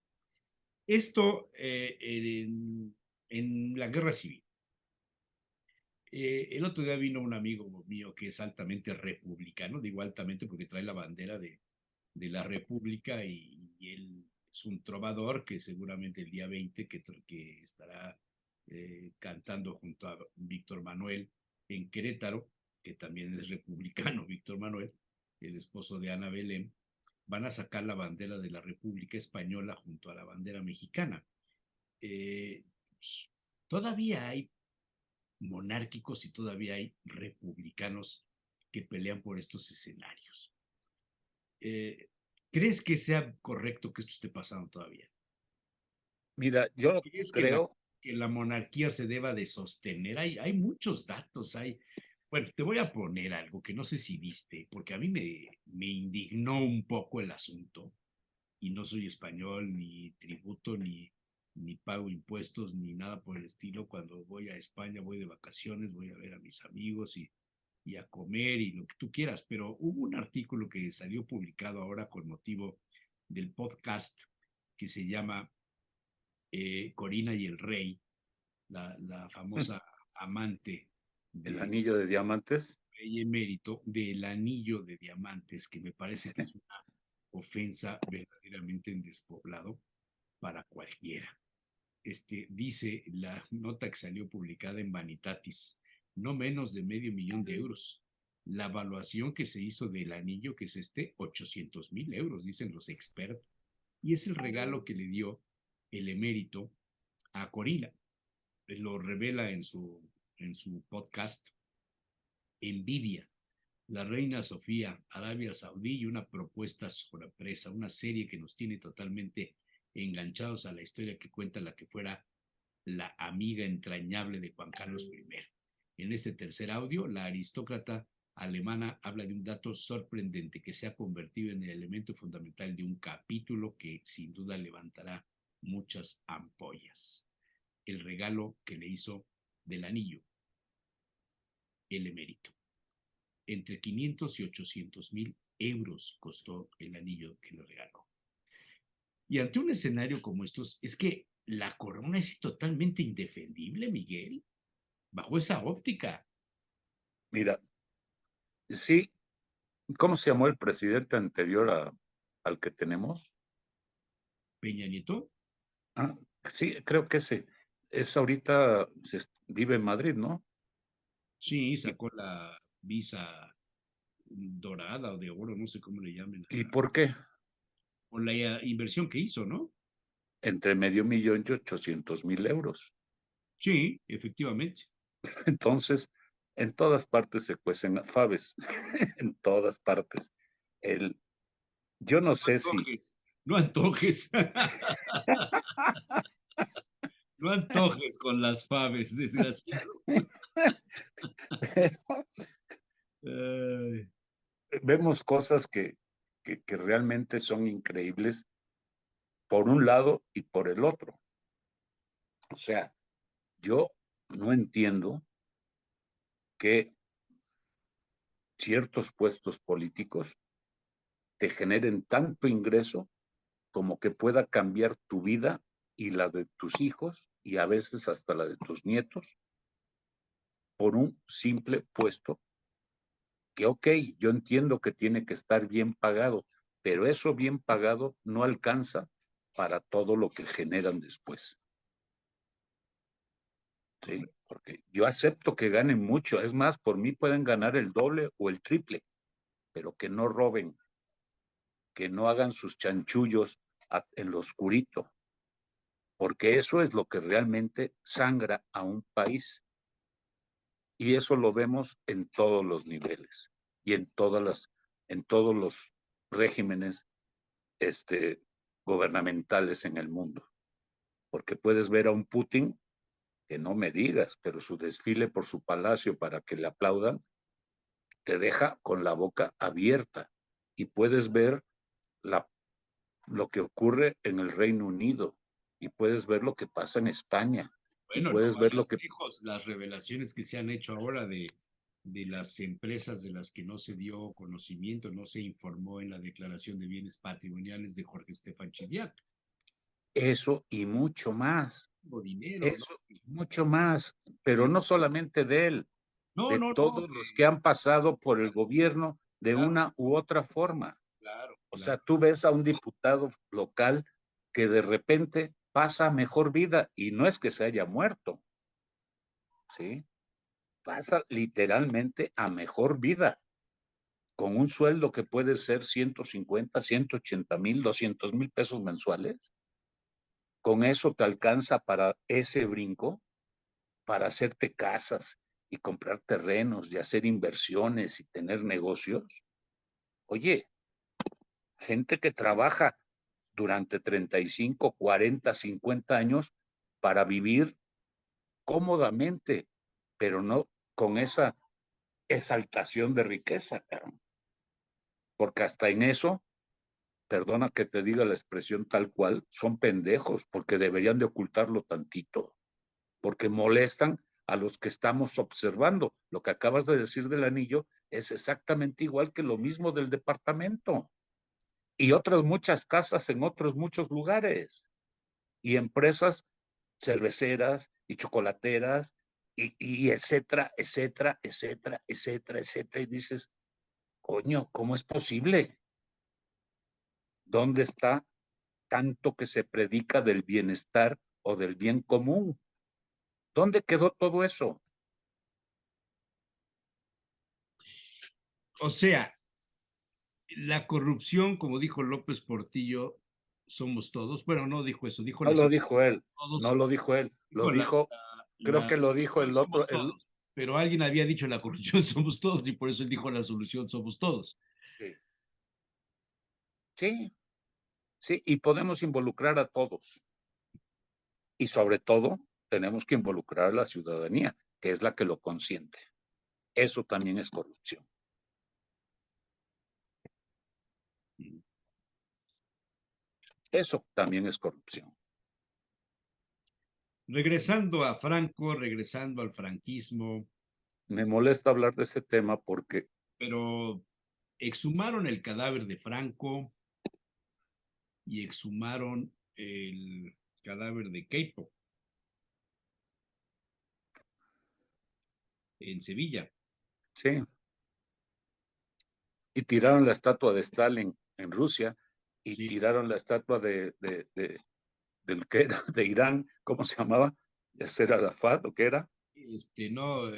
Esto en la guerra civil. El otro día vino un amigo mío que es altamente republicano, digo altamente porque trae la bandera de la República y él es un trovador que seguramente el día 20 que estará cantando junto a Víctor Manuel en Querétaro, que también es republicano, Víctor Manuel, el esposo de Ana Belén, van a sacar la bandera de la República Española junto a la bandera mexicana. Todavía hay monárquicos y todavía hay republicanos que pelean por estos escenarios. ¿Crees que sea correcto que esto esté pasando todavía? Mira, yo creo que la monarquía se deba de sostener. Hay muchos datos. Bueno, te voy a poner algo que no sé si viste, porque a mí me indignó un poco el asunto, y no soy español, ni tributo, ni pago impuestos, ni nada por el estilo. Cuando voy a España, voy de vacaciones, voy a ver a mis amigos y a comer y lo que tú quieras, pero hubo un artículo que salió publicado ahora con motivo del podcast que se llama Corina y el Rey, la famosa amante el anillo de diamantes. Rey emérito, del anillo de diamantes, que me parece que es una ofensa verdaderamente en despoblado para cualquiera. Dice la nota que salió publicada en Vanitatis, no menos de €500,000. La evaluación que se hizo del anillo, que es 800,000 euros, dicen los expertos. Y es el regalo que le dio el emérito a Corina. Lo revela en su podcast. Envidia, la reina Sofía, Arabia Saudí y una propuesta sorpresa, una serie que nos tiene totalmente enganchados a la historia que cuenta la que fuera la amiga entrañable de Juan Carlos I. En este tercer audio, la aristócrata alemana habla de un dato sorprendente que se ha convertido en el elemento fundamental de un capítulo que sin duda levantará muchas ampollas. El regalo que le hizo del anillo el emérito. entre 500 y 800,000 euros costó el anillo que le regaló. Y ante un escenario como estos, es que la corona es totalmente indefendible, Miguel, bajo esa óptica. Mira, sí, ¿cómo se llamó el presidente anterior al que tenemos? Peña Nieto. Ah, sí, creo que ese es ahorita, vive en Madrid, ¿no? Sí, sacó la visa dorada o de oro, no sé cómo le llamen. ¿Y por qué? Por la inversión que hizo, ¿no? Entre 500,000 y 800,000 euros. Sí, efectivamente. Entonces, en todas partes se cuecen faves, en todas partes. Yo no sé si... No antojes. No antojes con las faves, desgraciado. Vemos cosas que realmente son increíbles por un lado y por el otro. O sea, yo no entiendo que ciertos puestos políticos te generen tanto ingreso como que pueda cambiar tu vida y la de tus hijos y a veces hasta la de tus nietos por un simple puesto que, ok, yo entiendo que tiene que estar bien pagado, pero eso bien pagado no alcanza para todo lo que generan después. Sí, porque yo acepto que ganen mucho, es más, por mí pueden ganar el doble o el triple, pero que no roben, que no hagan sus chanchullos en lo oscurito, porque eso es lo que realmente sangra a un país. Y eso lo vemos en todos los niveles y en todos los regímenes gubernamentales en el mundo. Porque puedes ver a un Putin, que no me digas, pero su desfile por su palacio para que le aplaudan, te deja con la boca abierta. Y puedes ver lo que ocurre en el Reino Unido, y puedes ver lo que pasa en España, y Bueno, no puedes ver lo vayas que... lejos, las revelaciones que se han hecho ahora de las empresas de las que no se dio conocimiento, no se informó en la declaración de bienes patrimoniales de Jorge Estefan Chidiac. Eso y mucho más. Dinero, ¿no? Eso y mucho más, pero no solamente de él, No, de no, no. todos los que han pasado por el gobierno de Claro, una u otra forma. claro. O sea, tú ves a un diputado local que de repente pasa mejor vida y no es que se haya muerto, ¿sí? Pasa literalmente a mejor vida, con un sueldo que puede ser 150, 180,000, 200,000 pesos mensuales. Con eso te alcanza para ese brinco, para hacerte casas y comprar terrenos y hacer inversiones y tener negocios. Oye, gente que trabaja durante 35, 40, 50 años para vivir cómodamente, pero no con esa exaltación de riqueza, cabrón. Porque hasta en eso, perdona que te diga la expresión tal cual, son pendejos, porque deberían de ocultarlo tantito, porque molestan a los que estamos observando. Lo que acabas de decir del anillo es exactamente igual que lo mismo del departamento y otras muchas casas en otros muchos lugares y empresas cerveceras y chocolateras y etcétera, etcétera, etcétera, etcétera, etcétera. Y dices, coño, ¿cómo es posible? ¿Dónde está tanto que se predica del bienestar o del bien común? ¿Dónde quedó todo eso? O sea, la corrupción, como dijo López Portillo, somos todos. Bueno, no dijo eso, dijo No la lo dijo él, no todos. lo dijo él, lo Dijo dijo, creo la que lo dijo solución el otro, somos todos. Pero alguien había dicho la corrupción somos todos y por eso él dijo la solución somos todos. sí, sí, sí, y podemos involucrar a todos. Y sobre todo, tenemos que involucrar a la ciudadanía, que es la que lo consiente. Eso también es corrupción. Eso también es corrupción. Regresando a Franco, regresando al franquismo. Me molesta hablar de ese tema porque Pero exhumaron el cadáver de Franco y exhumaron el cadáver de Queipo en Sevilla. Sí. Y tiraron la estatua de Stalin en Rusia y Sí. tiraron la estatua del que era de Irán, ¿cómo se llamaba? Yasser Arafat, ¿o qué era? No,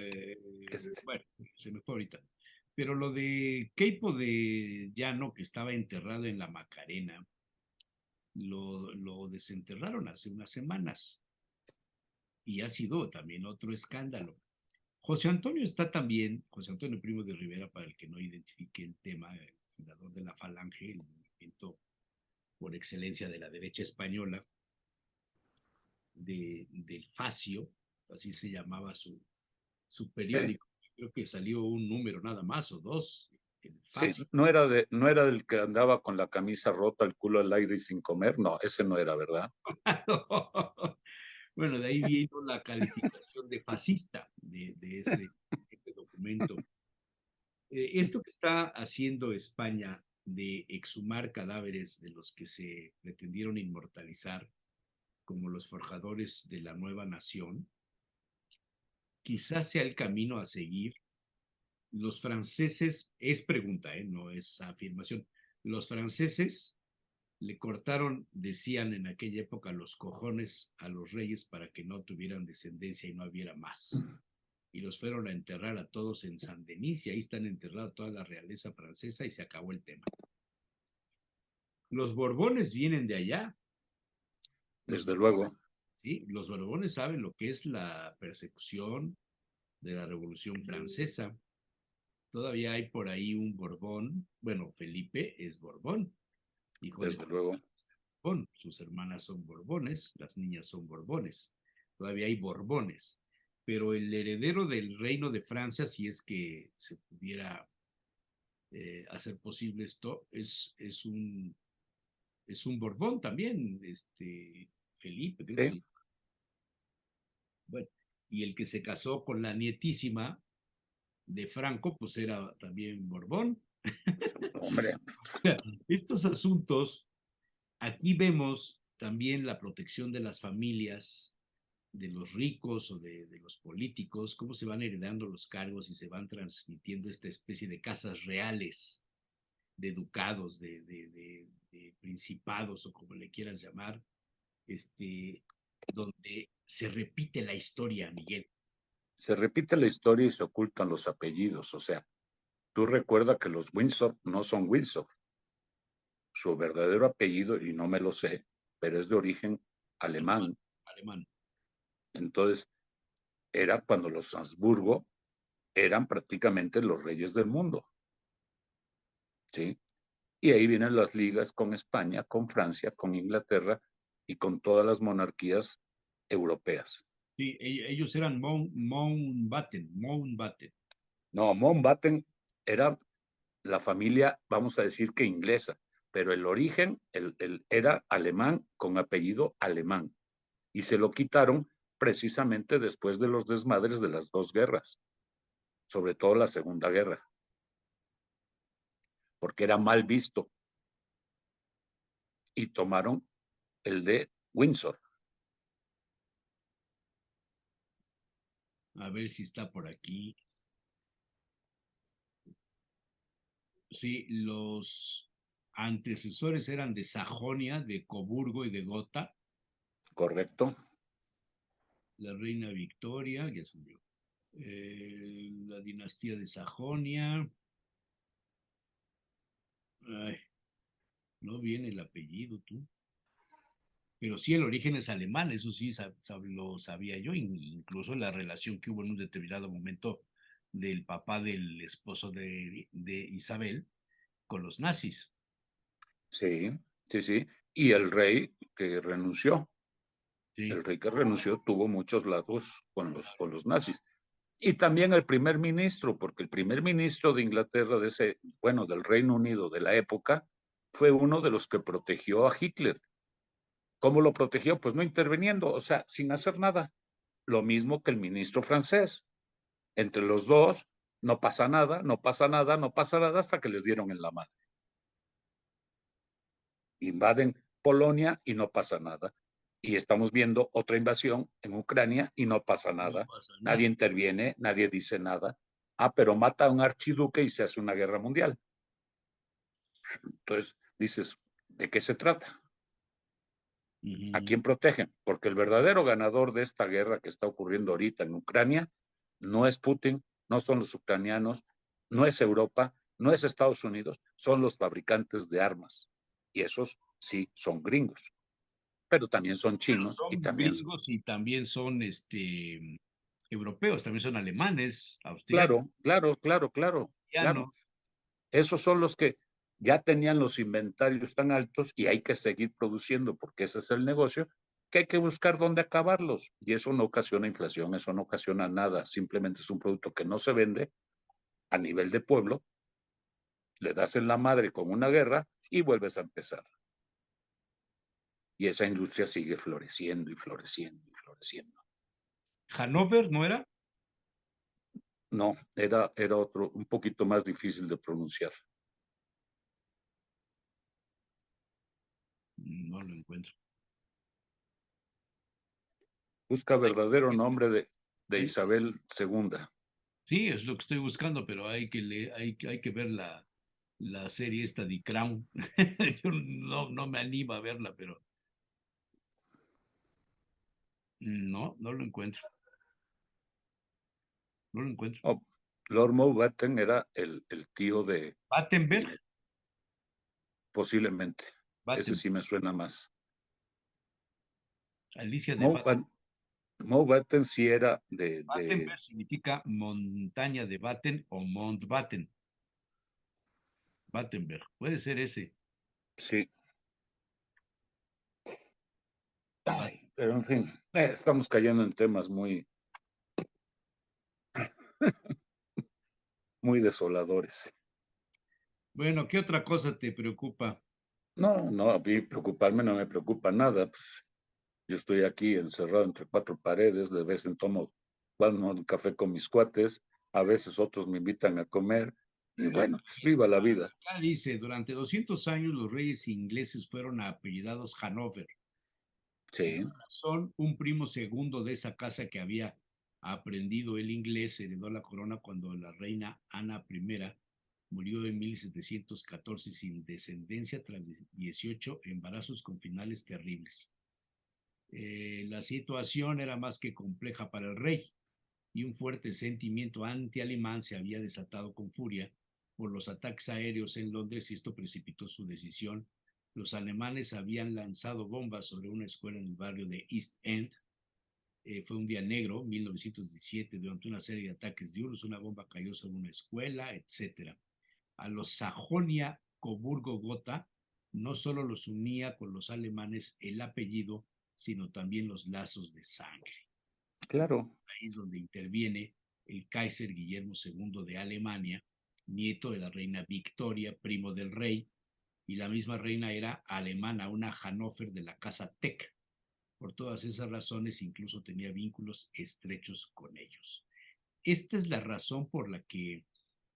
bueno, se me fue ahorita. Pero lo de Queipo de Llano, que estaba enterrado en la Macarena, lo desenterraron hace unas semanas. Y ha sido también otro escándalo. José Antonio está también, José Antonio Primo de Rivera, para el que no identifique el tema, el fundador de la Falange, el movimiento por excelencia de la derecha española, del Facio, así se llamaba su periódico. Creo que salió un número nada más o dos. El Sí, Facio. no era del que andaba con la camisa rota, el culo al aire y sin comer, no, ese no era, ¿verdad? Bueno, de ahí vino la calificación de fascista de ese documento. Esto que está haciendo España de exhumar cadáveres de los que se pretendieron inmortalizar como los forjadores de la nueva nación, quizás sea el camino a seguir. Los franceses, es pregunta, no es afirmación, los franceses le cortaron, decían en aquella época, los cojones a los reyes para que no tuvieran descendencia y no hubiera más. Y los fueron a enterrar a todos en Saint-Denis y ahí están enterrados toda la realeza francesa y se acabó el tema. Los Borbones vienen de allá. Desde luego. Sí, los Borbones saben lo que es la persecución de la Revolución Francesa. Todavía hay por ahí un Borbón, bueno, Felipe es Borbón, hijo Desde de luego. Borbón. Sus hermanas son Borbones, las niñas son Borbones. Todavía hay Borbones. Pero el heredero del reino de Francia, si es que se pudiera hacer posible esto, es un Borbón también, Felipe, creo que Sí. sí. Bueno, y el que se casó con la nietísima de Franco, pues era también Borbón. Hombre. Estos asuntos, aquí vemos también la protección de las familias, de los ricos o de los políticos, cómo se van heredando los cargos y se van transmitiendo esta especie de casas reales, de ducados, de principados o como le quieras llamar, donde se repite la historia, Miguel. Se repite la historia y se ocultan los apellidos. O sea, tú recuerda que los Windsor no son Windsor. Su verdadero apellido, y no me lo sé, pero es de origen alemán. Alemán. Entonces, era cuando los Habsburgo eran prácticamente los reyes del mundo. ¿Sí? Y ahí vienen las ligas con España, con Francia, con Inglaterra y con todas las monarquías europeas. Sí, ellos eran Mountbatten. No, Mountbatten era la familia, vamos a decir que inglesa, pero el origen era alemán con apellido alemán. Y se lo quitaron precisamente después de los desmadres de las dos guerras, sobre todo la Segunda Guerra, porque era mal visto. Y tomaron el de Windsor. A ver si está por aquí. Sí, los antecesores eran de Sajonia, de Coburgo y de Gotha. Correcto. La reina Victoria, ya se murió. La dinastía de Sajonia. Ay, no viene el apellido, tú. Pero sí, el origen es alemán, eso sí lo sabía yo, incluso la relación que hubo en un determinado momento del papá del esposo de Isabel con los nazis. Sí, sí, sí. Y el rey que renunció. Sí. El rey que renunció tuvo muchos lazos con los nazis. Y también el primer ministro, porque el primer ministro de Inglaterra, del Reino Unido de la época, fue uno de los que protegió a Hitler. ¿Cómo lo protegió? Pues no interviniendo, o sea, sin hacer nada. Lo mismo que el ministro francés. Entre los dos no pasa nada, no pasa nada, no pasa nada, hasta que les dieron en la madre. Invaden Polonia y no pasa nada. Y estamos viendo otra invasión en Ucrania y no pasa nada. No pasa nada. Nadie interviene, nadie dice nada. Ah, pero mata a un archiduque y se hace una guerra mundial. Entonces dices, ¿de qué se trata? ¿A quién protegen? Porque el verdadero ganador de esta guerra que está ocurriendo ahorita en Ucrania no es Putin, no son los ucranianos, no es Europa, no es Estados Unidos, son los fabricantes de armas. Y esos sí son gringos, pero también son chinos y Son también... gringos y también son europeos, también son alemanes, austriacos, Claro. Esos son los que ya tenían los inventarios tan altos y hay que seguir produciendo porque ese es el negocio, que hay que buscar dónde acabarlos. Y eso no ocasiona inflación, eso no ocasiona nada. Simplemente es un producto que no se vende a nivel de pueblo, le das en la madre con una guerra y vuelves a empezar. Y esa industria sigue floreciendo y floreciendo y floreciendo. Hannover, ¿no era? No, era otro, un poquito más difícil de pronunciar. No lo encuentro. Busca verdadero nombre de Isabel II. Sí, es lo que estoy buscando, pero hay que ver la serie esta de Crown. Yo no me animo a verla, pero no lo encuentro. No lo encuentro. Oh, Lord Mountbatten era el tío de... Battenberg, posiblemente. Ese Batten, sí me suena más. Alicia de Batten. Mountbatten sí era de... Battenberg significa montaña de Batten o Mountbatten. Battenberg, puede ser ese. Sí. Ay, pero en fin, estamos cayendo en temas muy, muy desoladores. Bueno, ¿qué otra cosa te preocupa? No, a mí preocuparme no me preocupa nada. Pues, yo estoy aquí encerrado entre cuatro paredes, de vez en tomo un café con mis cuates, a veces otros me invitan a comer, y bueno, pues viva la vida. Acá dice, durante 200 años los reyes ingleses fueron apellidados Hanover. Sí, Son un primo segundo de esa casa que había aprendido el inglés, heredó la corona cuando la reina Ana I murió en 1714 sin descendencia tras 18 embarazos con finales terribles. La situación era más que compleja para el rey y un fuerte sentimiento anti-alemán se había desatado con furia por los ataques aéreos en Londres y esto precipitó su decisión. Los alemanes habían lanzado bombas sobre una escuela en el barrio de East End. Fue un día negro, 1917, durante una serie de ataques diurnos, una bomba cayó sobre una escuela, etc. A los Sajonia-Coburgo-Gotha no solo los unía con los alemanes el apellido, sino también los lazos de sangre. claro. País donde interviene el Kaiser Guillermo II de Alemania, nieto de la reina Victoria, primo del rey, y la misma reina era alemana, una Hannover de la casa Teck. Por todas esas razones, incluso tenía vínculos estrechos con ellos. Esta es la razón por la que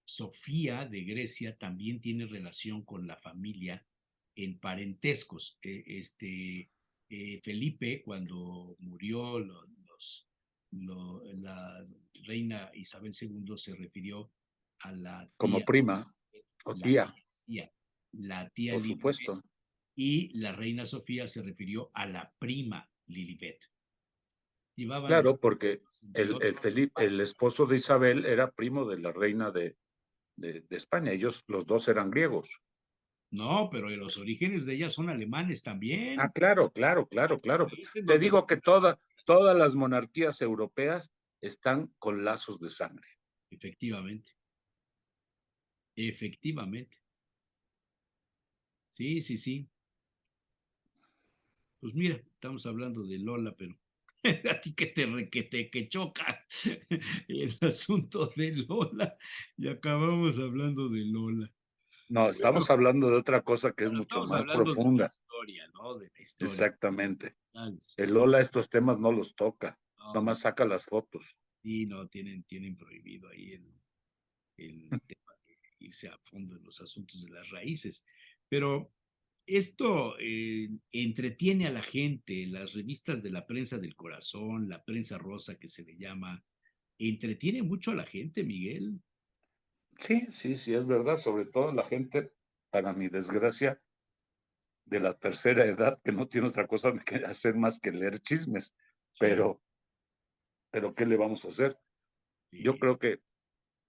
Sofía de Grecia también tiene relación con la familia en parentescos. Felipe, cuando murió la reina Isabel II, se refirió a la Como tía, prima o tía, la tía por Lilibet, supuesto. y la reina Sofía se refirió a la prima Lilibet. Llevaban Claro, porque entre otros, el esposo de Isabel era primo de la reina de España. Ellos, los dos eran griegos. no, pero los orígenes de ella son alemanes Ah, también. claro. Ahí es Te donde digo que todas las monarquías europeas están con lazos de sangre. efectivamente, efectivamente. Sí, sí, sí. Pues mira, estamos hablando de Lola, pero a ti que choca el asunto de Lola y acabamos hablando de Lola. No, estamos hablando de otra cosa que es Bueno, mucho estamos más hablando de la profunda. historia, ¿no? De la historia. Exactamente. Finales. El Lola estos temas no los toca, No, nomás saca las fotos. sí, no, tienen prohibido ahí el tema de irse a fondo en los asuntos de las raíces. Pero esto entretiene a la gente, las revistas de la prensa del corazón, la prensa rosa que se le llama, entretiene mucho a la gente, Miguel. Sí, sí, sí, es verdad, sobre todo la gente, para mi desgracia, de la tercera edad, que no tiene otra cosa que hacer más que leer chismes, pero ¿qué le vamos a hacer? Yo creo que,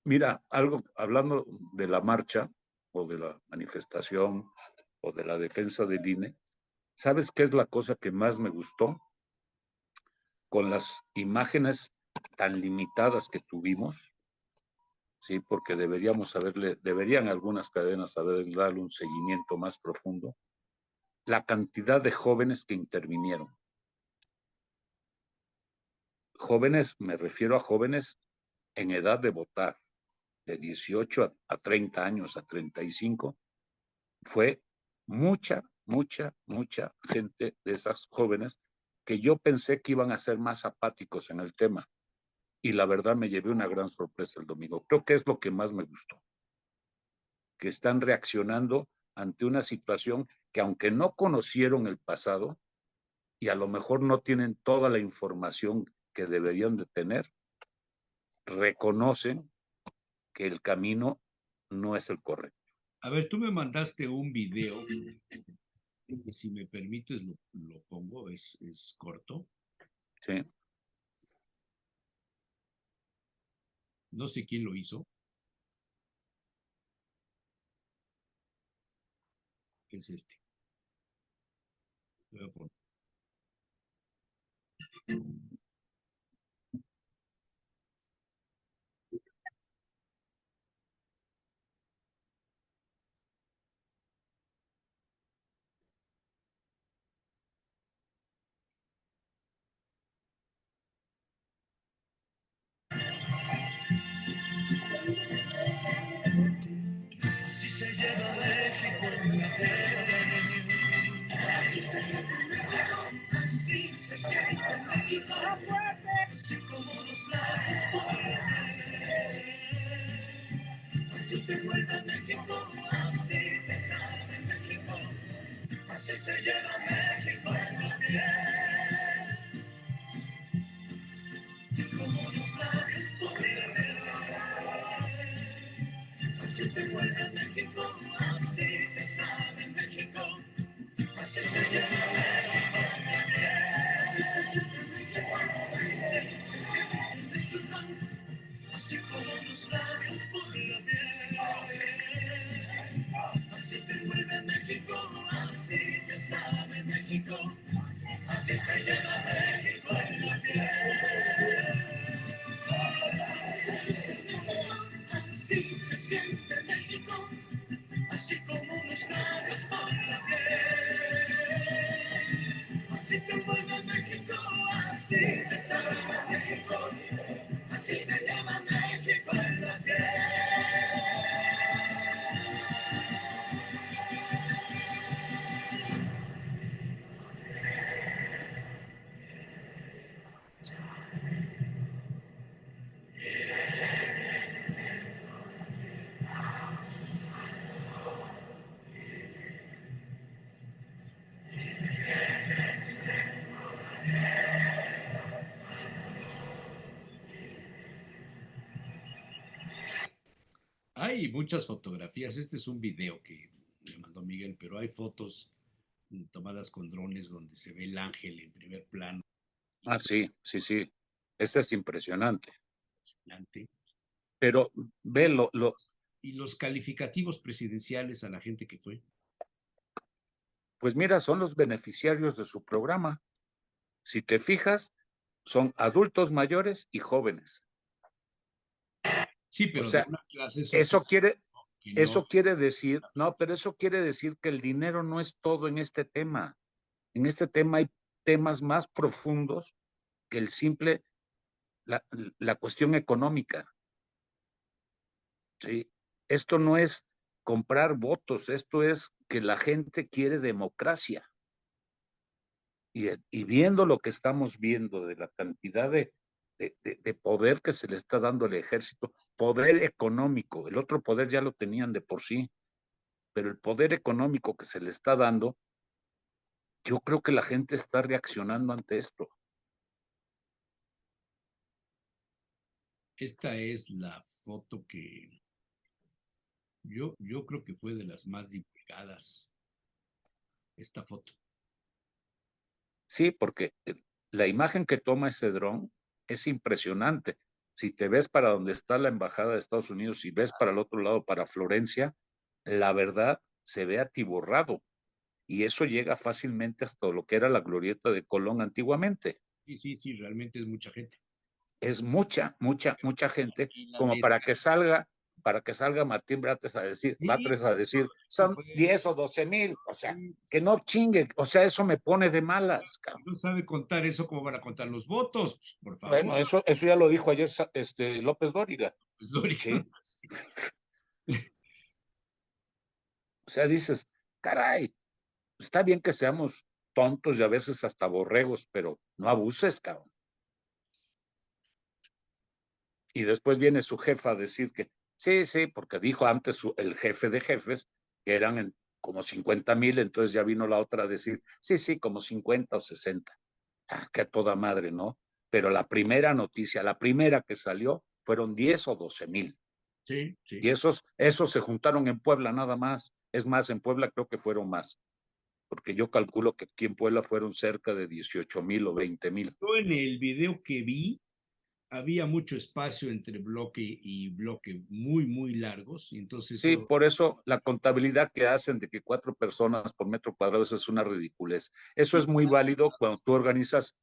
mira, algo, hablando de la marcha, o de la manifestación, o de la defensa del INE, ¿sabes qué es la cosa que más me gustó? Con las imágenes tan limitadas que tuvimos, sí, porque deberían algunas cadenas darle un seguimiento más profundo, la cantidad de jóvenes que intervinieron. Jóvenes, me refiero a jóvenes en edad de votar, de 18 a 30 años, a 35, fue mucha gente de esas jóvenes que yo pensé que iban a ser más apáticos en el tema. Y la verdad me llevé una gran sorpresa el domingo. Creo que es lo que más me gustó, que están reaccionando ante una situación que, aunque no conocieron el pasado y a lo mejor no tienen toda la información que deberían de tener, reconocen que el camino no es el correcto. A ver, tú me mandaste un video, que si me permites lo pongo, es corto. Sí. No sé quién lo hizo. Es este. Lo voy a poner. Así se lleva México en la tierra. Así se siente México, así se siente México. Así como los labios por la piel. Así te vuelve México, así te sabe México. Así se lleva México en la piel. Como los labios por la piel. Así te vuelve México, así te sabe México. Así se lleva México, así se siente México, así se siente México. Así como los labios por la piel. Así te vuelve México, así te sabe México. Así se lleva México en la piel. Así se siente México, así como los labios por la piel. Así te vuelve México, así te sabe México. Así se llama México en la piel. Hay muchas fotografías. Este es un video que me mandó Miguel, pero hay fotos tomadas con drones donde se ve el ángel en primer plano. Ah, sí, sí, sí. Este es impresionante. Impresionante. Pero ve Y los calificativos presidenciales a la gente que fue. pues mira, son los beneficiarios de su programa. Si te fijas, son adultos mayores y jóvenes. Sí, pero O sea, de una clase social eso quiere, que eso no. quiere decir, no, pero eso quiere decir que el dinero no es todo en este tema. En este tema hay temas más profundos que el simple, la cuestión económica. ¿Sí? Esto no es comprar votos, esto es que la gente quiere democracia. Y viendo lo que estamos viendo de la cantidad de de poder que se le está dando al ejército, poder económico. El otro poder ya lo tenían de por sí, pero el poder económico que se le está dando, yo creo que la gente está reaccionando ante esto. Esta es la foto que yo creo que fue de las más divulgadas, esta foto. Sí, porque la imagen que toma ese dron es impresionante. Si te ves para donde está la embajada de Estados Unidos y ves para el otro lado, para Florencia, la verdad se ve atiborrado. Y eso llega fácilmente hasta lo que era la glorieta de Colón antiguamente. Sí, realmente es mucha gente. Es mucha gente, Y la como para que salga Martín Batres a decir, son 10 o 12 mil, o sea, que no chingue, o sea, eso me pone de malas, cabrón. No sabe contar eso, ¿cómo van a contar los votos? Pues, por favor. Bueno, eso ya lo dijo ayer López Dóriga. Pues, Dóriga. Sí. O sea, dices, caray, está bien que seamos tontos y a veces hasta borregos, pero no abuses, cabrón. Y después viene su jefa a decir que sí, porque dijo antes el jefe de jefes que eran como 50,000, entonces ya vino la otra a decir, sí, como 50 o 60. Que a toda madre, ¿no? Pero la primera noticia, la primera que salió, fueron 10 o 12,000. Sí. Y esos se juntaron en Puebla nada más. Es más, en Puebla creo que fueron más, porque yo calculo que aquí en Puebla fueron cerca de 18,000 o 20,000. Yo en el video que vi, había mucho espacio entre bloque y bloque muy largos. Y entonces sí, por eso la contabilidad que hacen de que 4 personas por metro cuadrado, eso es una ridiculez. Eso es muy válido cuando tú organizas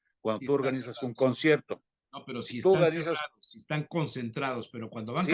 un concierto. No, pero si tú están organizas, cerrados, si están concentrados, pero cuando van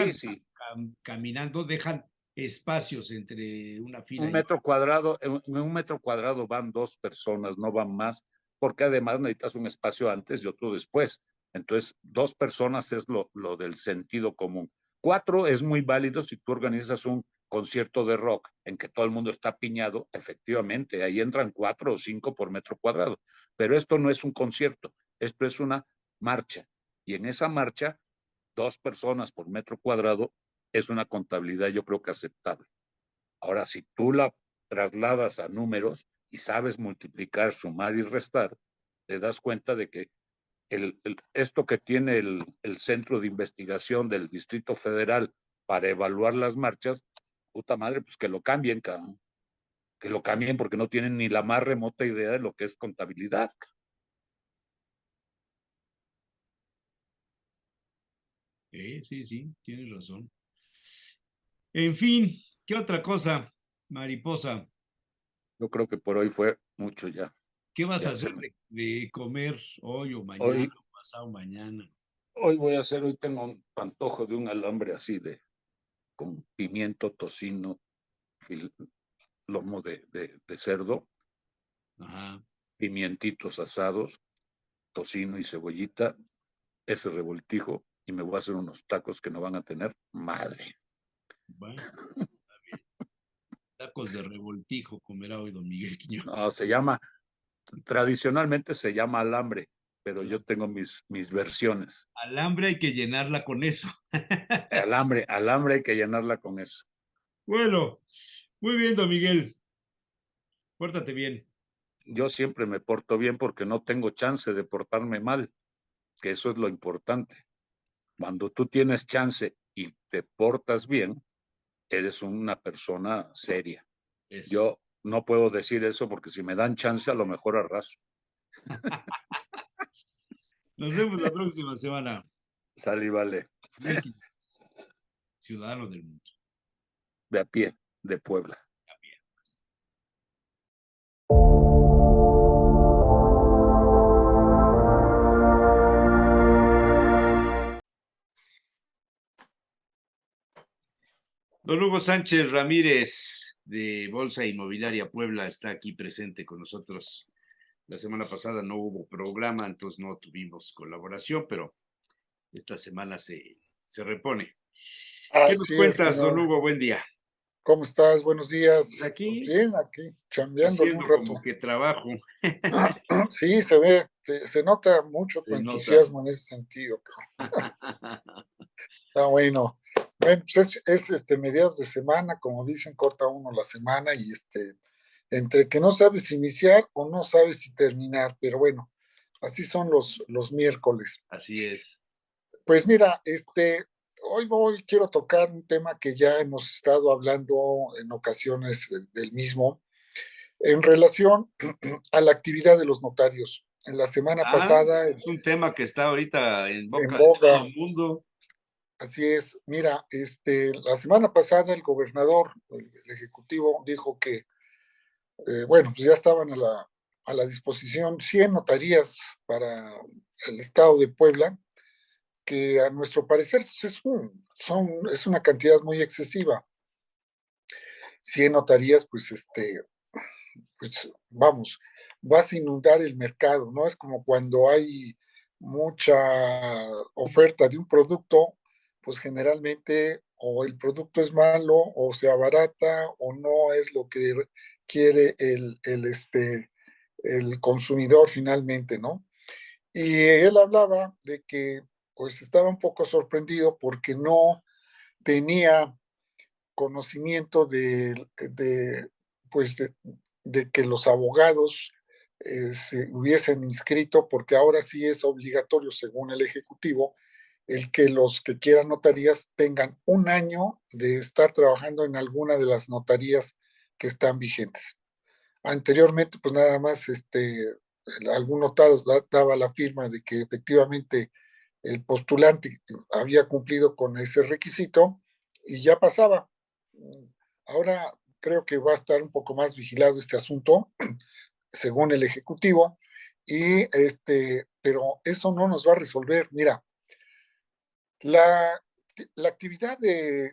caminando dejan espacios entre una fila un metro cuadrado, en un metro cuadrado van 2 personas, no van más, porque además necesitas un espacio antes y otro después. Entonces, 2 personas es lo del sentido común. 4 es muy válido si tú organizas un concierto de rock en que todo el mundo está piñado, efectivamente, ahí entran 4 o 5 por metro cuadrado. Pero esto no es un concierto, esto es una marcha. Y en esa marcha, 2 personas por metro cuadrado es una contabilidad, yo creo que aceptable. Ahora, si tú la trasladas a números y sabes multiplicar, sumar y restar, te das cuenta de que esto que tiene el Centro de Investigación del Distrito Federal para evaluar las marchas, puta madre, pues que lo cambien, cabrón. Que lo cambien porque no tienen ni la más remota idea de lo que es contabilidad. Sí, tienes razón. En fin, ¿qué otra cosa, mariposa? Yo creo que por hoy fue mucho ya. ¿Qué vas a hacer de comer hoy o mañana o pasado mañana? Hoy tengo un antojo de un alambre así con pimiento, tocino, lomo de cerdo, Ajá. pimientitos asados, tocino y cebollita, ese revoltijo, y me voy a hacer unos tacos que no van a tener madre. Bueno, está bien. Tacos de revoltijo comerá hoy don Miguel Quiñones. No, tradicionalmente se llama alambre, pero yo tengo mis versiones. Alambre hay que llenarla con eso. Alambre hay que llenarla con eso. Bueno, muy bien, don Miguel. Pórtate bien. Yo siempre me porto bien porque no tengo chance de portarme mal, que eso es lo importante. Cuando tú tienes chance y te portas bien, eres una persona seria. Eso. Yo no puedo decir eso porque si me dan chance a lo mejor arraso. Nos vemos la próxima semana. Sale y vale. Ciudadano del mundo. De a pie, de Puebla. Don Hugo Sánchez Ramírez, de Bolsa Inmobiliaria Puebla, está aquí presente con nosotros. La semana pasada no hubo programa, entonces no tuvimos colaboración, pero esta semana se repone. ¿Qué nos cuentas, don Hugo? Buen día. ¿Cómo estás? Buenos días. Pues aquí, Bien, aquí, chambeándole un haciendo como rato. que trabajo. Sí, se ve, se nota mucho tu Se nota. entusiasmo en ese sentido. Está bueno. Bueno, pues es mediados de semana, como dicen, corta uno la semana y entre que no sabes iniciar o no sabes si terminar, pero bueno, así son los miércoles. Así es. Pues mira, hoy quiero tocar un tema que ya hemos estado hablando en ocasiones del mismo, en relación a la actividad de los notarios. En la semana pasada, Es un tema que está ahorita en en boca de todo boga, el mundo. así es, mira, la semana pasada el gobernador, el ejecutivo, dijo que, bueno, pues ya estaban a la disposición 100 notarías para el estado de Puebla, que a nuestro parecer es una cantidad muy excesiva. 100 notarías, pues vamos, vas a inundar el mercado, ¿no? Es como cuando hay mucha oferta de un producto, pues generalmente o el producto es malo o se abarata o no es lo que quiere el consumidor finalmente, ¿no? Y él hablaba de que pues estaba un poco sorprendido porque no tenía conocimiento pues de que los abogados se hubiesen inscrito, porque ahora sí es obligatorio, según el Ejecutivo, el que los que quieran notarías tengan un año de estar trabajando en alguna de las notarías que están vigentes. Anteriormente, pues nada más algún notario daba la firma de que efectivamente el postulante había cumplido con ese requisito y ya pasaba. Ahora creo que va a estar un poco más vigilado este asunto, según el Ejecutivo, pero eso no nos va a resolver. Mira, la, la actividad de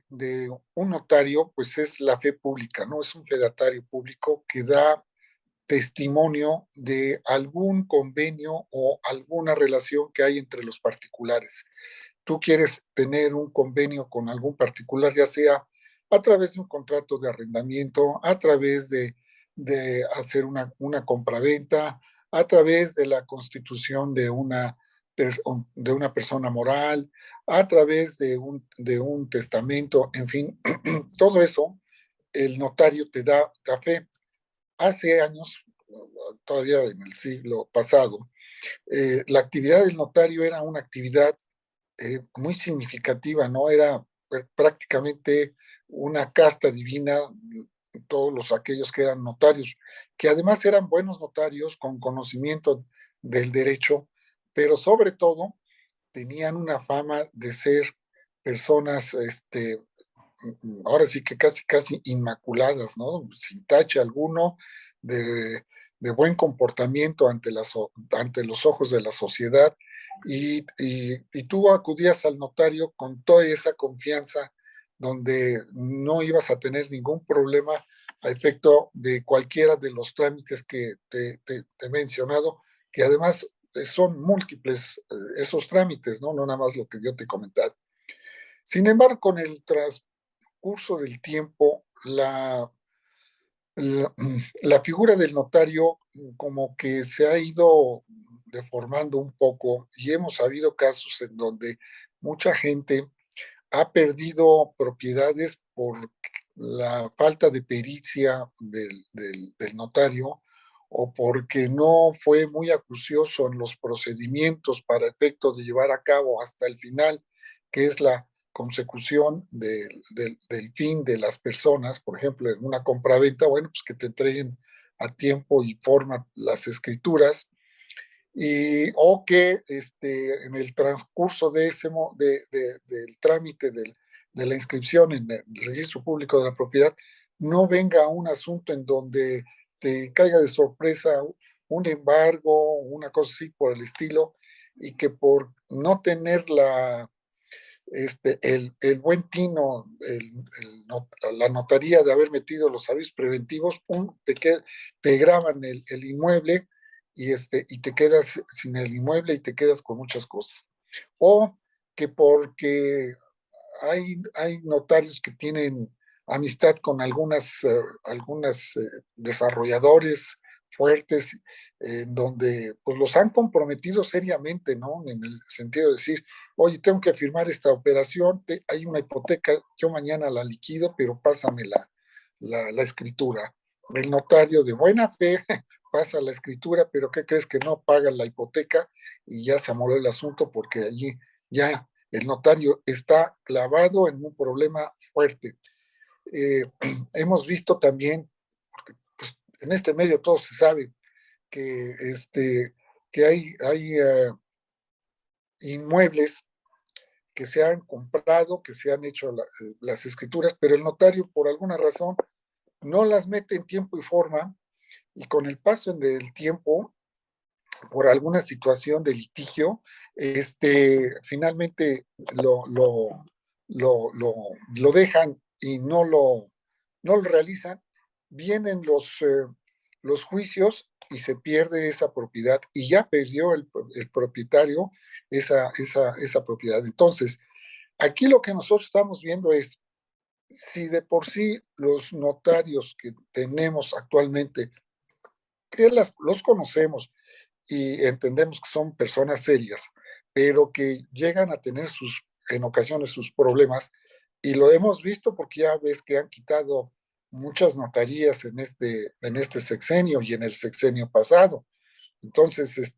un notario, pues es la fe pública, ¿no? Es un fedatario público que da testimonio de algún convenio o alguna relación que hay entre los particulares. Tú quieres tener un convenio con algún particular, ya sea a través de un contrato de arrendamiento, a través de hacer una compraventa, a través de la constitución de una persona moral, a través de un testamento, en fin, todo eso, el notario te da fe. Hace años, todavía en el siglo pasado, la actividad del notario era una actividad muy significativa, ¿no? Era prácticamente una casta divina, todos aquellos que eran notarios, que además eran buenos notarios con conocimiento del derecho, pero sobre todo tenían una fama de ser personas, ahora sí que casi inmaculadas, ¿no? Sin tache alguno, de, de buen comportamiento ante los ojos de la sociedad. Y tú acudías al notario con toda esa confianza donde no ibas a tener ningún problema a efecto de cualquiera de los trámites que te he mencionado, que además son múltiples esos trámites, ¿no? No nada más lo que yo te he comentado. Sin embargo, con el transcurso del tiempo, la, la figura del notario como que se ha ido deformando un poco y hemos habido casos en donde mucha gente ha perdido propiedades por la falta de pericia del notario o porque no fue muy acucioso en los procedimientos para efecto de llevar a cabo hasta el final, que es la consecución del fin de las personas, por ejemplo, en una compraventa, bueno, pues que te entreguen a tiempo y forma las escrituras, o que en el transcurso del trámite de la inscripción en el registro público de la propiedad no venga un asunto en donde te caiga de sorpresa un embargo, una cosa así por el estilo, y que por no tener el buen tino, la notaría de haber metido los avisos preventivos, te graban el inmueble y te quedas sin el inmueble y te quedas con muchas cosas. O que porque hay notarios que tienen amistad con algunas desarrolladores fuertes, en donde pues los han comprometido seriamente, ¿no? En el sentido de decir, oye, tengo que firmar esta operación, hay una hipoteca, yo mañana la liquido, pero pásame la escritura. El notario de buena fe pasa la escritura, pero ¿qué crees? Que no paga la hipoteca y ya se amoló el asunto porque allí ya el notario está clavado en un problema fuerte. Hemos visto también, porque pues, en este medio todo se sabe, que hay inmuebles que se han comprado, que se han hecho las escrituras, pero el notario por alguna razón no las mete en tiempo y forma, y con el paso del tiempo, por alguna situación de litigio, finalmente lo dejan y no lo realizan, vienen los juicios y se pierde esa propiedad y ya perdió el propietario esa propiedad. Entonces, aquí lo que nosotros estamos viendo es, si de por sí los notarios que tenemos actualmente, que los conocemos y entendemos que son personas serias, pero que llegan a tener en ocasiones sus problemas, y lo hemos visto porque ya ves que han quitado muchas notarías en este sexenio y en el sexenio pasado. Entonces,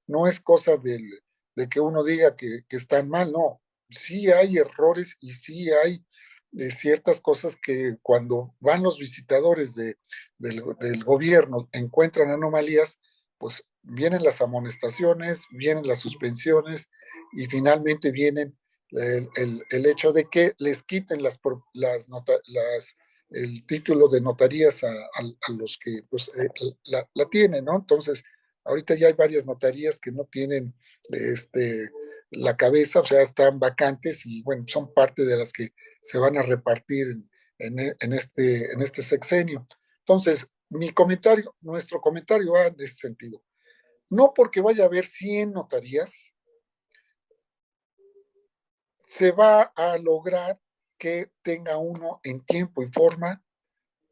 no es cosa de que uno diga que están mal, no. Sí hay errores y sí hay ciertas cosas que cuando van los visitadores del gobierno encuentran anomalías, pues vienen las amonestaciones, vienen las suspensiones y finalmente vienen el hecho de que les quiten el título de notarías a los que pues, la tienen, ¿no? Entonces, ahorita ya hay varias notarías que no tienen la cabeza, o sea, están vacantes y bueno, son parte de las que se van a repartir en este sexenio. Entonces, nuestro comentario va en ese sentido. No porque vaya a haber 100 notarías, se va a lograr que tenga uno en tiempo y forma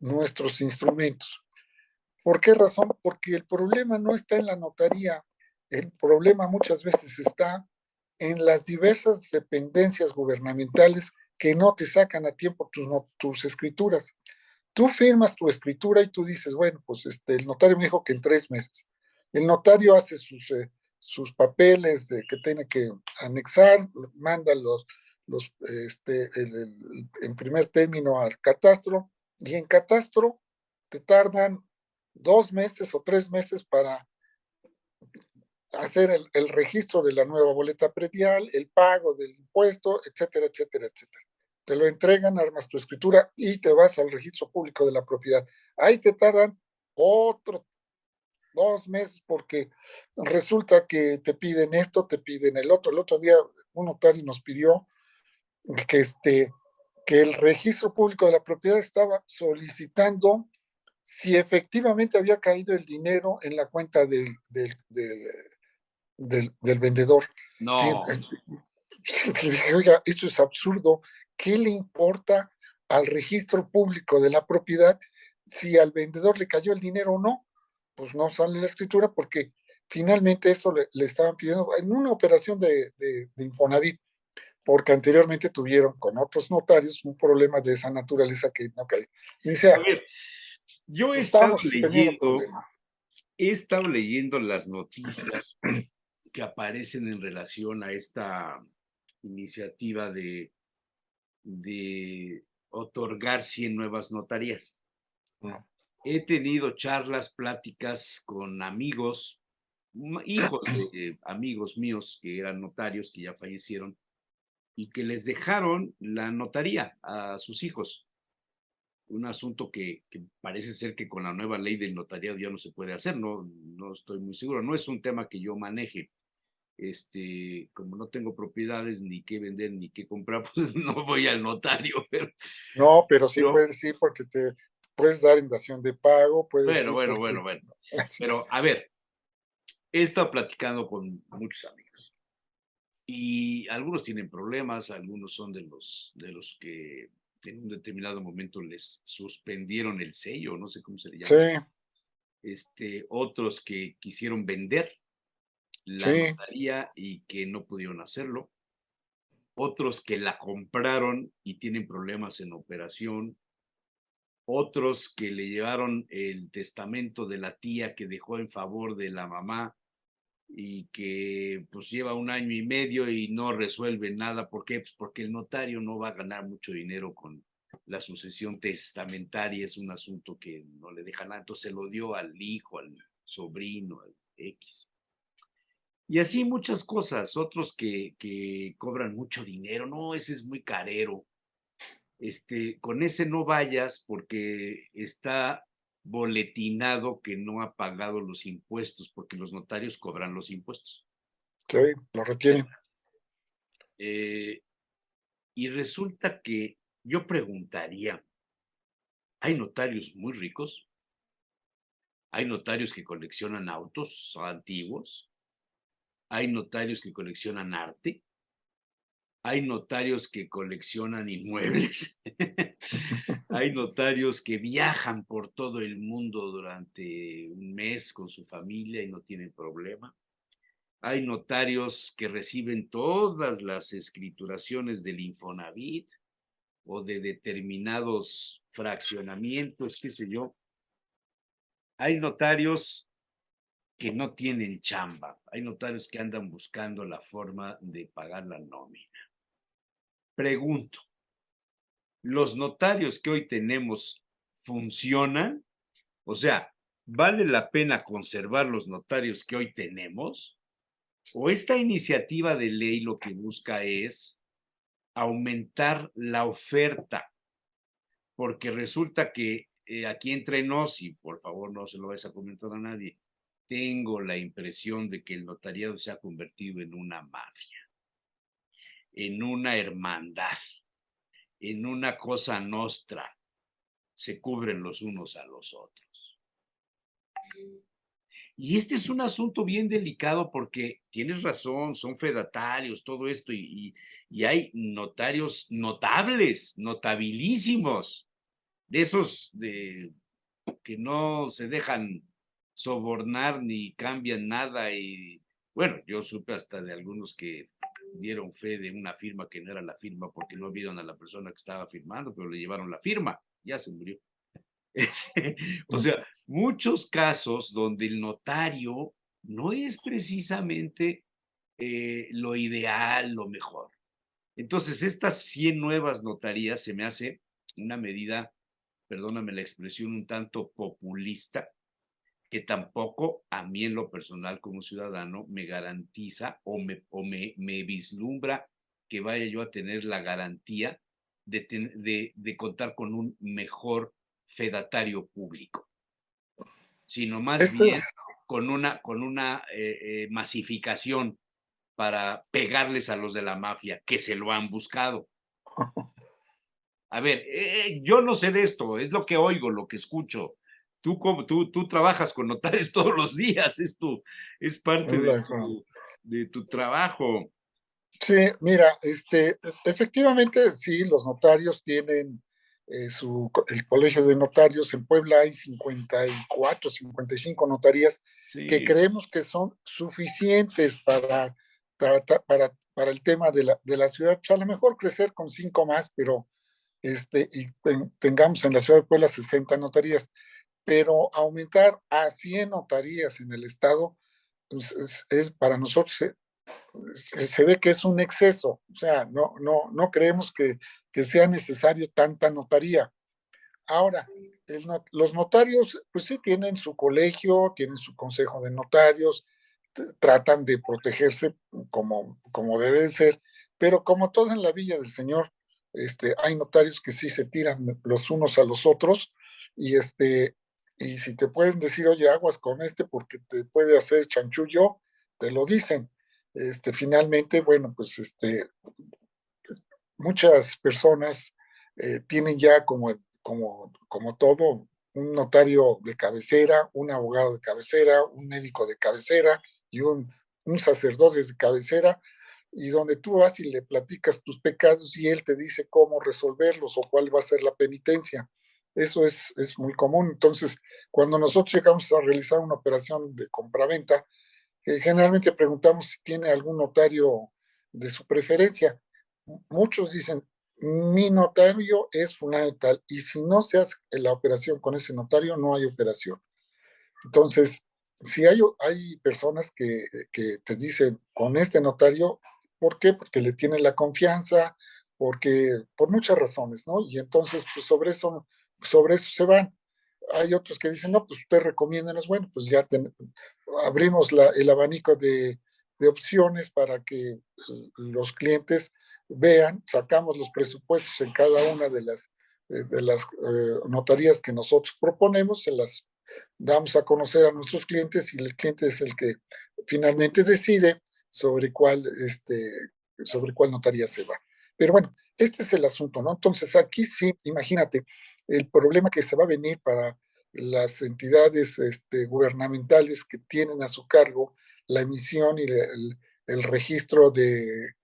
nuestros instrumentos. ¿Por qué razón? Porque el problema no está en la notaría, el problema muchas veces está en las diversas dependencias gubernamentales que no te sacan a tiempo tus escrituras. Tú firmas tu escritura y tú dices, bueno, pues el notario me dijo que en 3 meses. El notario hace sus papeles que tiene que anexar, manda en primer término al catastro, y en catastro te tardan 2 meses o 3 meses para hacer el registro de la nueva boleta predial, el pago del impuesto, etcétera, etcétera, etcétera. Te lo entregan, armas tu escritura y te vas al registro público de la propiedad. Ahí te tardan otros 2 meses porque resulta que te piden esto, te piden el otro. El otro día un notario nos pidió que, que el registro público de la propiedad estaba solicitando si efectivamente había caído el dinero en la cuenta del vendedor. No. Dije, oiga, esto es absurdo. ¿Qué le importa al registro público de la propiedad si al vendedor le cayó el dinero o no? Pues no sale la escritura porque finalmente eso le estaban pidiendo en una operación de Infonavit, porque anteriormente tuvieron con otros notarios un problema de esa naturaleza que no cae. Dice, A ver, yo estamos teniendo problemas. he estado leyendo las noticias que aparecen en relación a esta iniciativa de otorgar 100 nuevas notarías. He tenido charlas, pláticas con amigos, hijos de amigos míos que eran notarios, que ya fallecieron, y que les dejaron la notaría a sus hijos. Un asunto que parece ser que con la nueva ley del notariado ya no se puede hacer, no estoy muy seguro, no es un tema que yo maneje. Como no tengo propiedades ni qué vender ni qué comprar, pues no voy al notario. No, pero sí puedes ir porque te puedes dar en dación de pago, puedes ir Bueno. porque... Pero a ver, he estado platicando con muchos amigos y algunos tienen problemas, algunos son de los que en un determinado momento les suspendieron el sello, no sé cómo se le Sí, llama. Otros que quisieron vender la sí, notaría y que no pudieron hacerlo. Otros que la compraron y tienen problemas en operación. Otros que le llevaron el testamento de la tía que dejó en favor de la mamá y que pues lleva 1 año y medio y no resuelve nada. ¿Por qué? Pues porque el notario no va a ganar mucho dinero con la sucesión testamentaria, es un asunto que no le deja nada, entonces se lo dio al hijo, al sobrino, al X. Y así muchas cosas, otros que cobran mucho dinero, no, ese es muy carero, con ese no vayas porque está boletinado que no ha pagado los impuestos, porque los notarios cobran los impuestos. sí, lo retienen. Y resulta que yo preguntaría, ¿hay notarios muy ricos? ¿Hay notarios que coleccionan autos antiguos? ¿Hay notarios que coleccionan arte? ¿Hay notarios que coleccionan inmuebles? Hay notarios que viajan por todo el mundo durante un mes con su familia y no tienen problema. Hay notarios que reciben todas las escrituraciones del Infonavit o de determinados fraccionamientos, qué sé yo. Hay notarios que no tienen chamba. Hay notarios que andan buscando la forma de pagar la nómina. Pregunto, ¿los notarios que hoy tenemos funcionan? O sea, ¿vale la pena conservar los notarios que hoy tenemos? ¿O esta iniciativa de ley lo que busca es aumentar la oferta? Porque resulta que aquí entre nos, y por favor no se lo vais a comentar a nadie, tengo la impresión de que el notariado se ha convertido en una mafia, en una hermandad, en una cosa nostra. Se cubren los unos a los otros. Y este es un asunto bien delicado porque tienes razón, son fedatarios, todo esto, y hay notarios notables, notabilísimos, de esos que no se dejan sobornar ni cambian nada. Y bueno, yo supe hasta de algunos que dieron fe de una firma que no era la firma porque no vieron a la persona que estaba firmando, pero le llevaron la firma, ya se murió. O sea, muchos casos donde el notario no es precisamente lo ideal, lo mejor. Entonces, estas 100 nuevas notarías se me hace una medida, perdóname la expresión, un tanto populista, que tampoco a mí en lo personal como ciudadano me garantiza me vislumbra que vaya yo a tener la garantía de contar con un mejor fedatario público, sino más Eso bien es, con una masificación para pegarles a los de la mafia que se lo han buscado. A ver, yo no sé de esto, es lo que oigo, lo que escucho. Tú trabajas con notarios todos los días, es parte de tu trabajo. sí, mira, efectivamente, sí, los notarios tienen el colegio de notarios. En Puebla hay 54, 55 notarías que Sí, creemos que son suficientes para el tema de la ciudad. Pues a lo mejor crecer con 5 más, pero tengamos en la ciudad de Puebla 60 notarías, pero aumentar a 100 notarías en el estado, pues, para nosotros se ve que es un exceso. O sea, no creemos que sea necesario tanta notaría. Ahora, los notarios, pues sí, tienen su colegio, tienen su consejo de notarios, tratan de protegerse como debe de ser, pero como todo en la Villa del Señor, hay notarios que sí se tiran los unos a los otros, y y si te pueden decir, oye, aguas con porque te puede hacer chanchullo, te lo dicen. Finalmente, bueno, pues muchas personas tienen ya como todo, un notario de cabecera, un abogado de cabecera, un médico de cabecera y un sacerdote de cabecera, y donde tú vas y le platicas tus pecados y él te dice cómo resolverlos o cuál va a ser la penitencia. Eso es muy común. Entonces, cuando nosotros llegamos a realizar una operación de compraventa, generalmente preguntamos si tiene algún notario de su preferencia. Muchos dicen, mi notario es fulano tal, y si no se hace la operación con ese notario, no hay operación. Entonces, si hay personas que te dicen, con este notario, ¿por qué? Porque le tienen la confianza, porque por muchas razones, ¿no? Y entonces, pues sobre eso se van. Hay otros que dicen, no, pues usted recomiéndanos, bueno, pues ya abrimos el abanico de opciones para que los clientes vean, sacamos los presupuestos en cada una de las notarías que nosotros proponemos, se las damos a conocer a nuestros clientes y el cliente es el que finalmente decide sobre cuál notaría se va. Pero bueno, este es el asunto, ¿no? Entonces aquí sí, imagínate, el problema que se va a venir para las entidades gubernamentales que tienen a su cargo la emisión y el registro del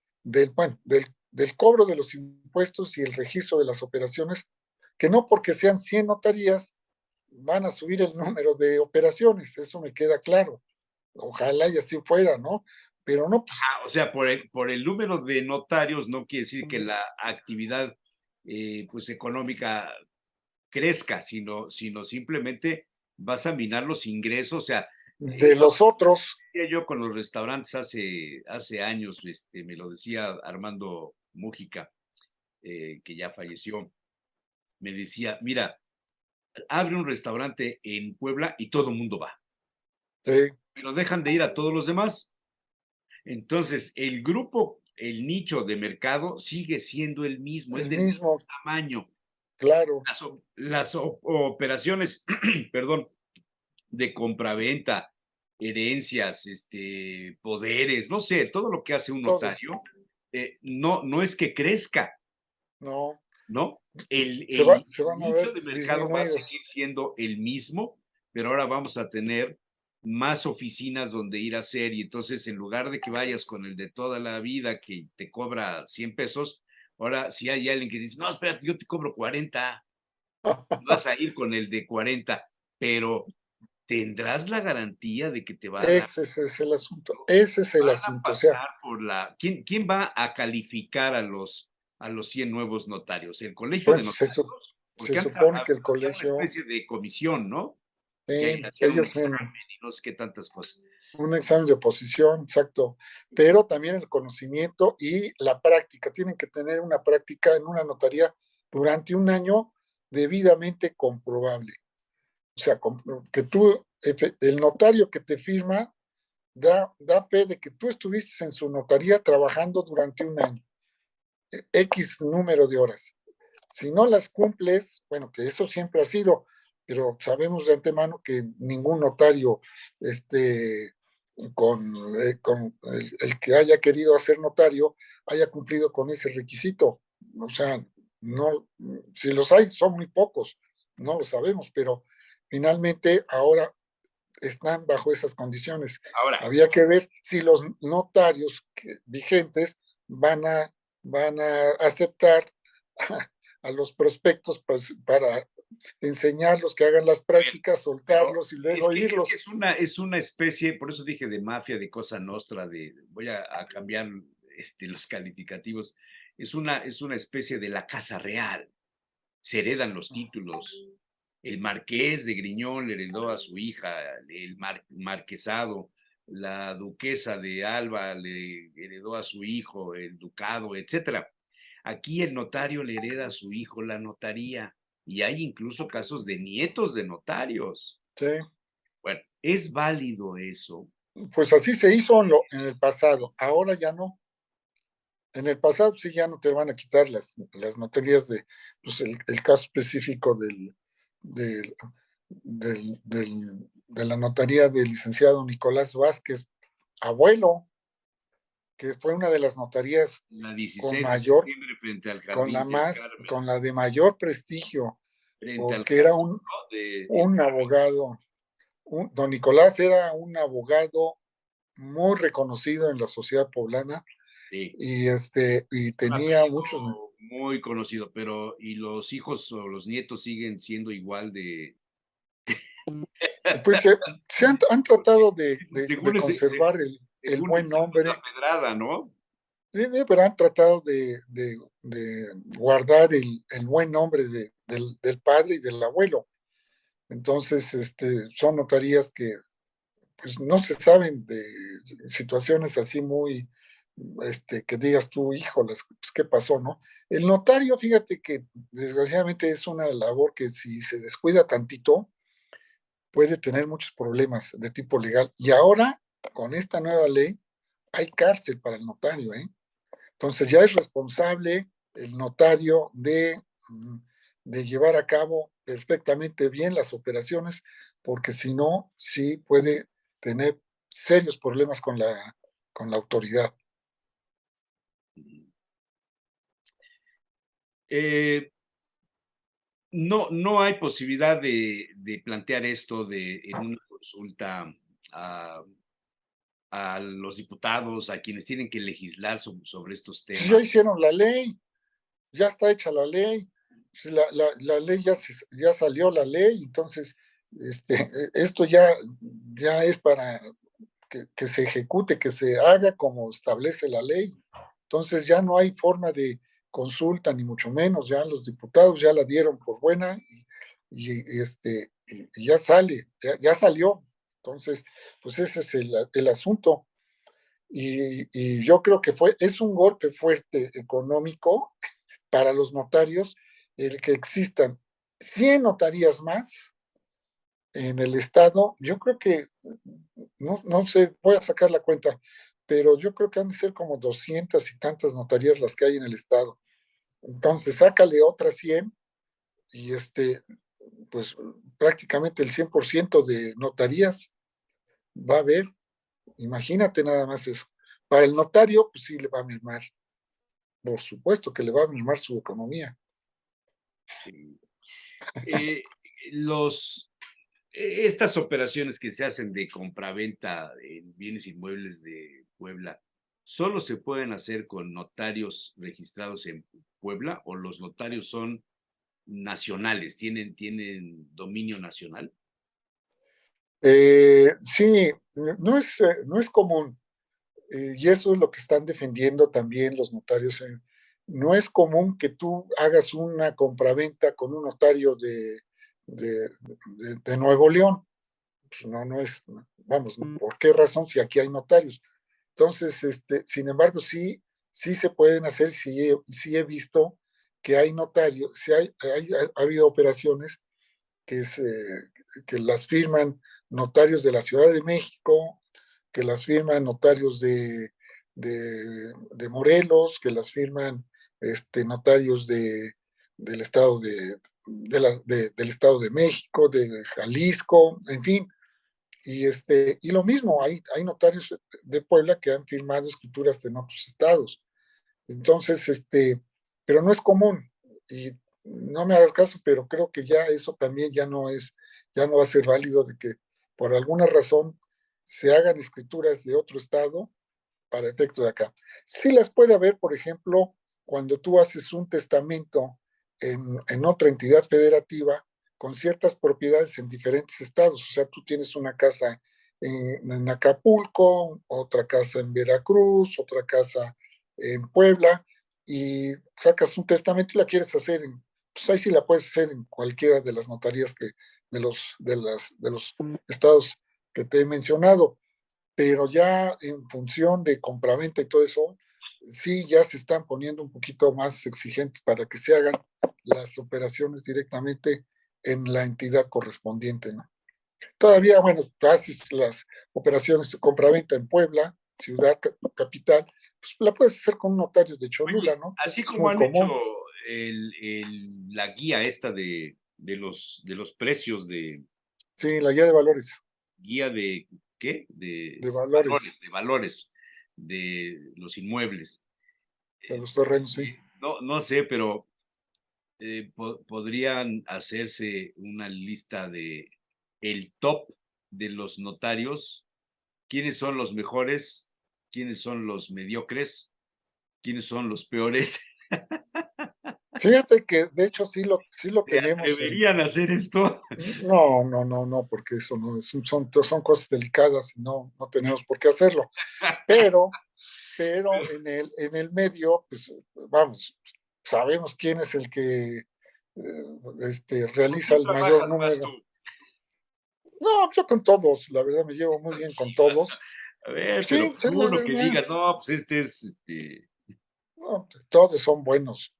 cobro de los impuestos y el registro de las operaciones, que no porque sean 100 notarías van a subir el número de operaciones, eso me queda claro. Ojalá y así fuera, ¿no? Pero no, pues. O sea, por el número de notarios no quiere decir que la actividad pues económica crezca, sino simplemente vas a minar los ingresos. O sea, De los otros. yo con los restaurantes hace años, me lo decía Armando Mújica, que ya falleció, me decía, mira, abre un restaurante en Puebla y todo el mundo va. Pero dejan de ir a todos los demás. Entonces, el grupo, el nicho de mercado sigue siendo el mismo, es del mismo tamaño. Claro. Las operaciones, perdón, de compraventa, herencias, poderes, no sé, todo lo que hace un notario, no es que crezca. No. ¿No? El van a nicho ver de mercado va a disminuidos. seguir siendo el mismo, pero ahora vamos a tener más oficinas donde ir a hacer, y entonces en lugar de que vayas con el de toda la vida que te cobra 100 pesos, ahora si hay alguien que dice, no, espérate, yo te cobro 40, vas a ir con el de 40, pero tendrás la garantía de que te va a dar. Ese es el asunto, ese es el asunto. O sea, ¿quién va a calificar a los 100 nuevos notarios? ¿El colegio de notarios? Se supone que el Había colegio. una especie de comisión, ¿no? Sí, que hacían un ellos examen y no sé qué tantas cosas. Un examen de oposición, exacto. Pero también el conocimiento y la práctica. Tienen que tener una práctica en una notaría durante un año debidamente comprobable. O sea, que tú, el notario que te firma, da fe de que tú estuviste en su notaría trabajando durante un año. X número de horas. Si no las cumples, bueno, que eso siempre ha sido, pero sabemos de antemano que ningún notario, con el que haya querido hacer notario, haya cumplido con ese requisito. O sea, no, si los hay, son muy pocos, no lo sabemos, pero finalmente ahora están bajo esas condiciones. Ahora, había que ver si los notarios vigentes van a aceptar a los prospectos para enseñarlos que hagan las prácticas, soltarlos y luego irlos. Es una especie, por eso dije de mafia, de cosa nostra, voy a cambiar los calificativos. Es una especie de la casa real. Se heredan los títulos. El marqués de Griñón le heredó a su hija, el marquesado. La duquesa de Alba le heredó a su hijo el ducado, etcétera. Aquí el notario le hereda a su hijo la notaría, y hay incluso casos de nietos de notarios. Sí. Bueno, ¿es válido eso? Pues así se hizo en el pasado, ahora ya no. En el pasado sí ya no te van a quitar las notarías de, pues el caso específico de la notaría del licenciado Nicolás Vázquez, abuelo, que fue una de las notarías la 16 con mayor, de septiembre frente al Jardín con la de mayor prestigio, porque al era un abogado, don Nicolás era un abogado muy reconocido en la sociedad poblana, Sí. Y Un tenía apellido muchos. muy conocido, pero ¿y los hijos o los nietos siguen siendo igual de? Pues han Porque tratado de según conservar el según buen segunda nombre, pedrada, ¿no? sí, sí, pero han tratado de guardar el buen nombre del padre y del abuelo. Entonces, son notarías que pues no se saben de situaciones así muy, que digas tú, híjoles, pues, ¿qué pasó, no? El notario, fíjate que desgraciadamente es una labor que si se descuida tantito, puede tener muchos problemas de tipo legal. Y ahora, con esta nueva ley, hay cárcel para el notario, ¿eh? Entonces ya es responsable el notario de llevar a cabo perfectamente bien las operaciones, porque si no, sí puede tener serios problemas con la autoridad. Eh, no hay posibilidad de plantear esto en una consulta a, a los diputados, a quienes tienen que legislar sobre estos Si ya temas. hicieron la ley, ya está hecha la ley, si la ley ya salió la ley, entonces esto ya es para que se ejecute, que se haga como establece la ley. Entonces ya no hay forma de consulta, ni mucho menos, ya los diputados ya la dieron por buena y ya ya salió. Entonces, pues ese es el asunto. Y yo creo que es un golpe fuerte económico para los notarios el que existan 100 notarías más en el estado. Yo creo que, no sé, voy a sacar la cuenta, pero yo creo que han de ser como 200 y tantas notarías las que hay en el estado. Entonces, sácale otras 100 y pues prácticamente el 100% de notarías va a haber. Imagínate nada más eso. Para el notario, pues sí le va a mermar. Por supuesto que le va a mermar su economía. Eh, los, Estas operaciones que se hacen de compraventa en bienes inmuebles de Puebla, ¿solo se pueden hacer con notarios registrados en Puebla o los notarios son nacionales, tienen dominio nacional? Sí, no es común, y eso es lo que están defendiendo también los notarios. No es común que tú hagas una compraventa con un notario de Nuevo León. Pues no es, vamos, ¿por qué razón si aquí hay notarios? Entonces, sin embargo, sí se pueden hacer, sí he visto que hay notarios, ha habido operaciones que las firman notarios de la Ciudad de México, que las firman notarios de Morelos, que las firman notarios del estado del estado de México, de Jalisco, en fin. Y lo mismo, hay notarios de Puebla que han firmado escrituras en otros estados. Entonces, pero no es común. Y no me hagas caso, pero creo que ya eso también ya no va a ser válido de que por alguna razón se hagan escrituras de otro estado para efecto de acá. Sí las puede haber, por ejemplo, cuando tú haces un testamento en otra entidad federativa con ciertas propiedades en diferentes estados. O sea, tú tienes una casa en Acapulco, otra casa en Veracruz, otra casa en Puebla, y sacas un testamento y la quieres hacer pues ahí sí la puedes hacer en cualquiera de las notarías de los estados que te he mencionado, pero ya en función de compraventa y todo eso, sí ya se están poniendo un poquito más exigentes para que se hagan las operaciones directamente en la entidad correspondiente, ¿no? Todavía, bueno, haces las operaciones de compraventa en Puebla, ciudad capital, pues la puedes hacer con un notario de Cholula, Oye, ¿no? así Es como muy han hecho común. la guía esta de los precios Sí, la guía de valores, guía de, ¿qué? de valores De valores de los inmuebles. de los terrenos, sí. No sé, pero podrían hacerse una lista de el top de los notarios, quiénes son los mejores, quiénes son los mediocres quiénes son los peores. Fíjate que de hecho sí lo ¿Se tenemos. atreverían a hacer esto? No, porque eso no es, son cosas delicadas y no tenemos por qué hacerlo. Pero en el medio, pues vamos, sabemos quién es el que realiza ¿Con el quién mayor trabajas más número. tú? No, yo con todos, la verdad me llevo muy bien con todos. A ver, Sí, pero esa es la uno que verdad. digas, no, pues este es, No, todos son buenos.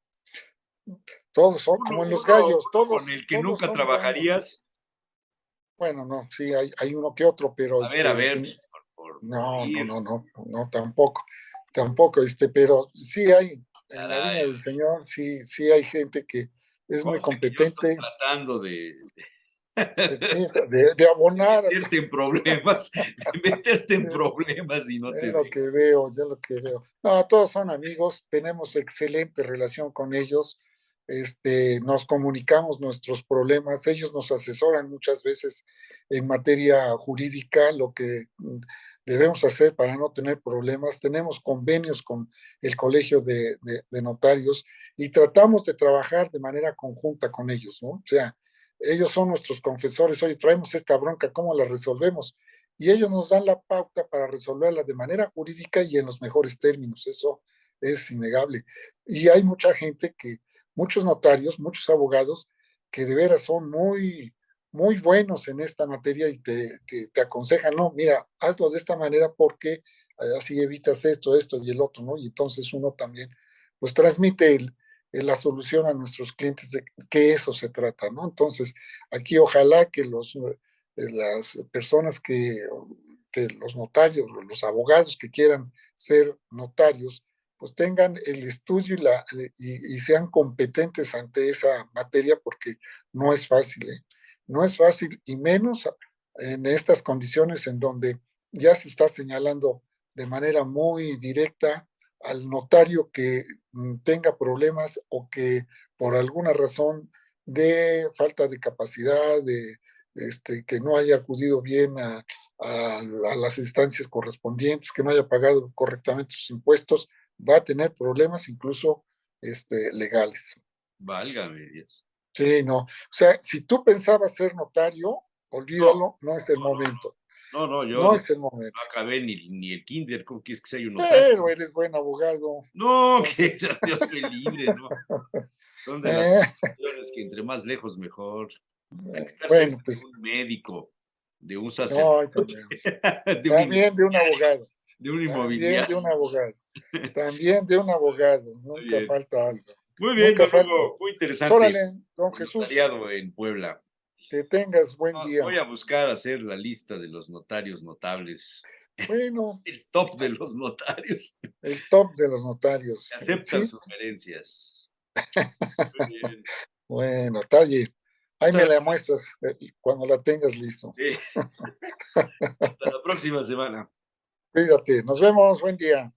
Todos son como en los gallos, uno con el que todos nunca son buenos. trabajarías. Bueno, no, sí, hay uno que otro, pero A ver, por no, ir. tampoco, pero sí hay, en la viña Caray, del Señor, sí hay gente que es muy conste que yo estoy competente, tratando de de abonar, meterte en problemas, y no te es lo dejo. que veo, ya lo que veo. No, todos son amigos, tenemos excelente relación con ellos, nos comunicamos nuestros problemas, ellos nos asesoran muchas veces en materia jurídica, lo que debemos hacer para no tener problemas. Tenemos convenios con el Colegio de Notarios y tratamos de trabajar de manera conjunta con ellos, ¿no? O sea, ellos son nuestros confesores, oye, traemos esta bronca, ¿cómo la resolvemos? Y ellos nos dan la pauta para resolverla de manera jurídica y en los mejores términos. Eso es innegable. Y hay mucha gente muchos notarios, muchos abogados, que de veras son muy buenos en esta materia y te aconsejan, no, mira, hazlo de esta manera porque así evitas esto y el otro, ¿no? Y entonces uno también, pues transmite la solución a nuestros clientes de que eso se trata, ¿no? Entonces, aquí ojalá que las personas los notarios, los abogados que quieran ser notarios, pues tengan el estudio y sean competentes ante esa materia porque no es fácil, ¿eh? No es fácil y menos en estas condiciones en donde ya se está señalando de manera muy directa al notario que tenga problemas o que por alguna razón de falta de capacidad, que no haya acudido bien a las instancias correspondientes, que no haya pagado correctamente sus impuestos, va a tener problemas incluso legales. Válgame Dios. Sí, no. O sea, si tú pensabas ser notario, olvídalo, no es el momento. No, yo No no es el momento. acabé ni el kinder, ¿cómo quieres que sea un notario? Pero eres buen abogado. No, Entonces, que Dios me libre, ¿no? Son de las eh, profesiones que entre más lejos mejor. Hay que estar cerca bueno, de pues un médico, de un no hay sacerdote, problema. de un También de un abogado. de un También de inmobiliario. un abogado. También de un abogado. Muy Nunca bien. falta algo. Muy bien, Nunca don falta. Hugo, muy Pues, interesante. órale, don El Jesús, notariado en Puebla. que tengas buen día. Voy a buscar hacer la lista de los notarios notables. Bueno, El top de los notarios. el top de los notarios. Se aceptan Sí, sugerencias. Muy bien. bueno, está bien. Ahí Muchas me la gracias. muestras cuando la tengas listo. Sí. Hasta la próxima semana. Cuídate. Nos vemos. Buen día.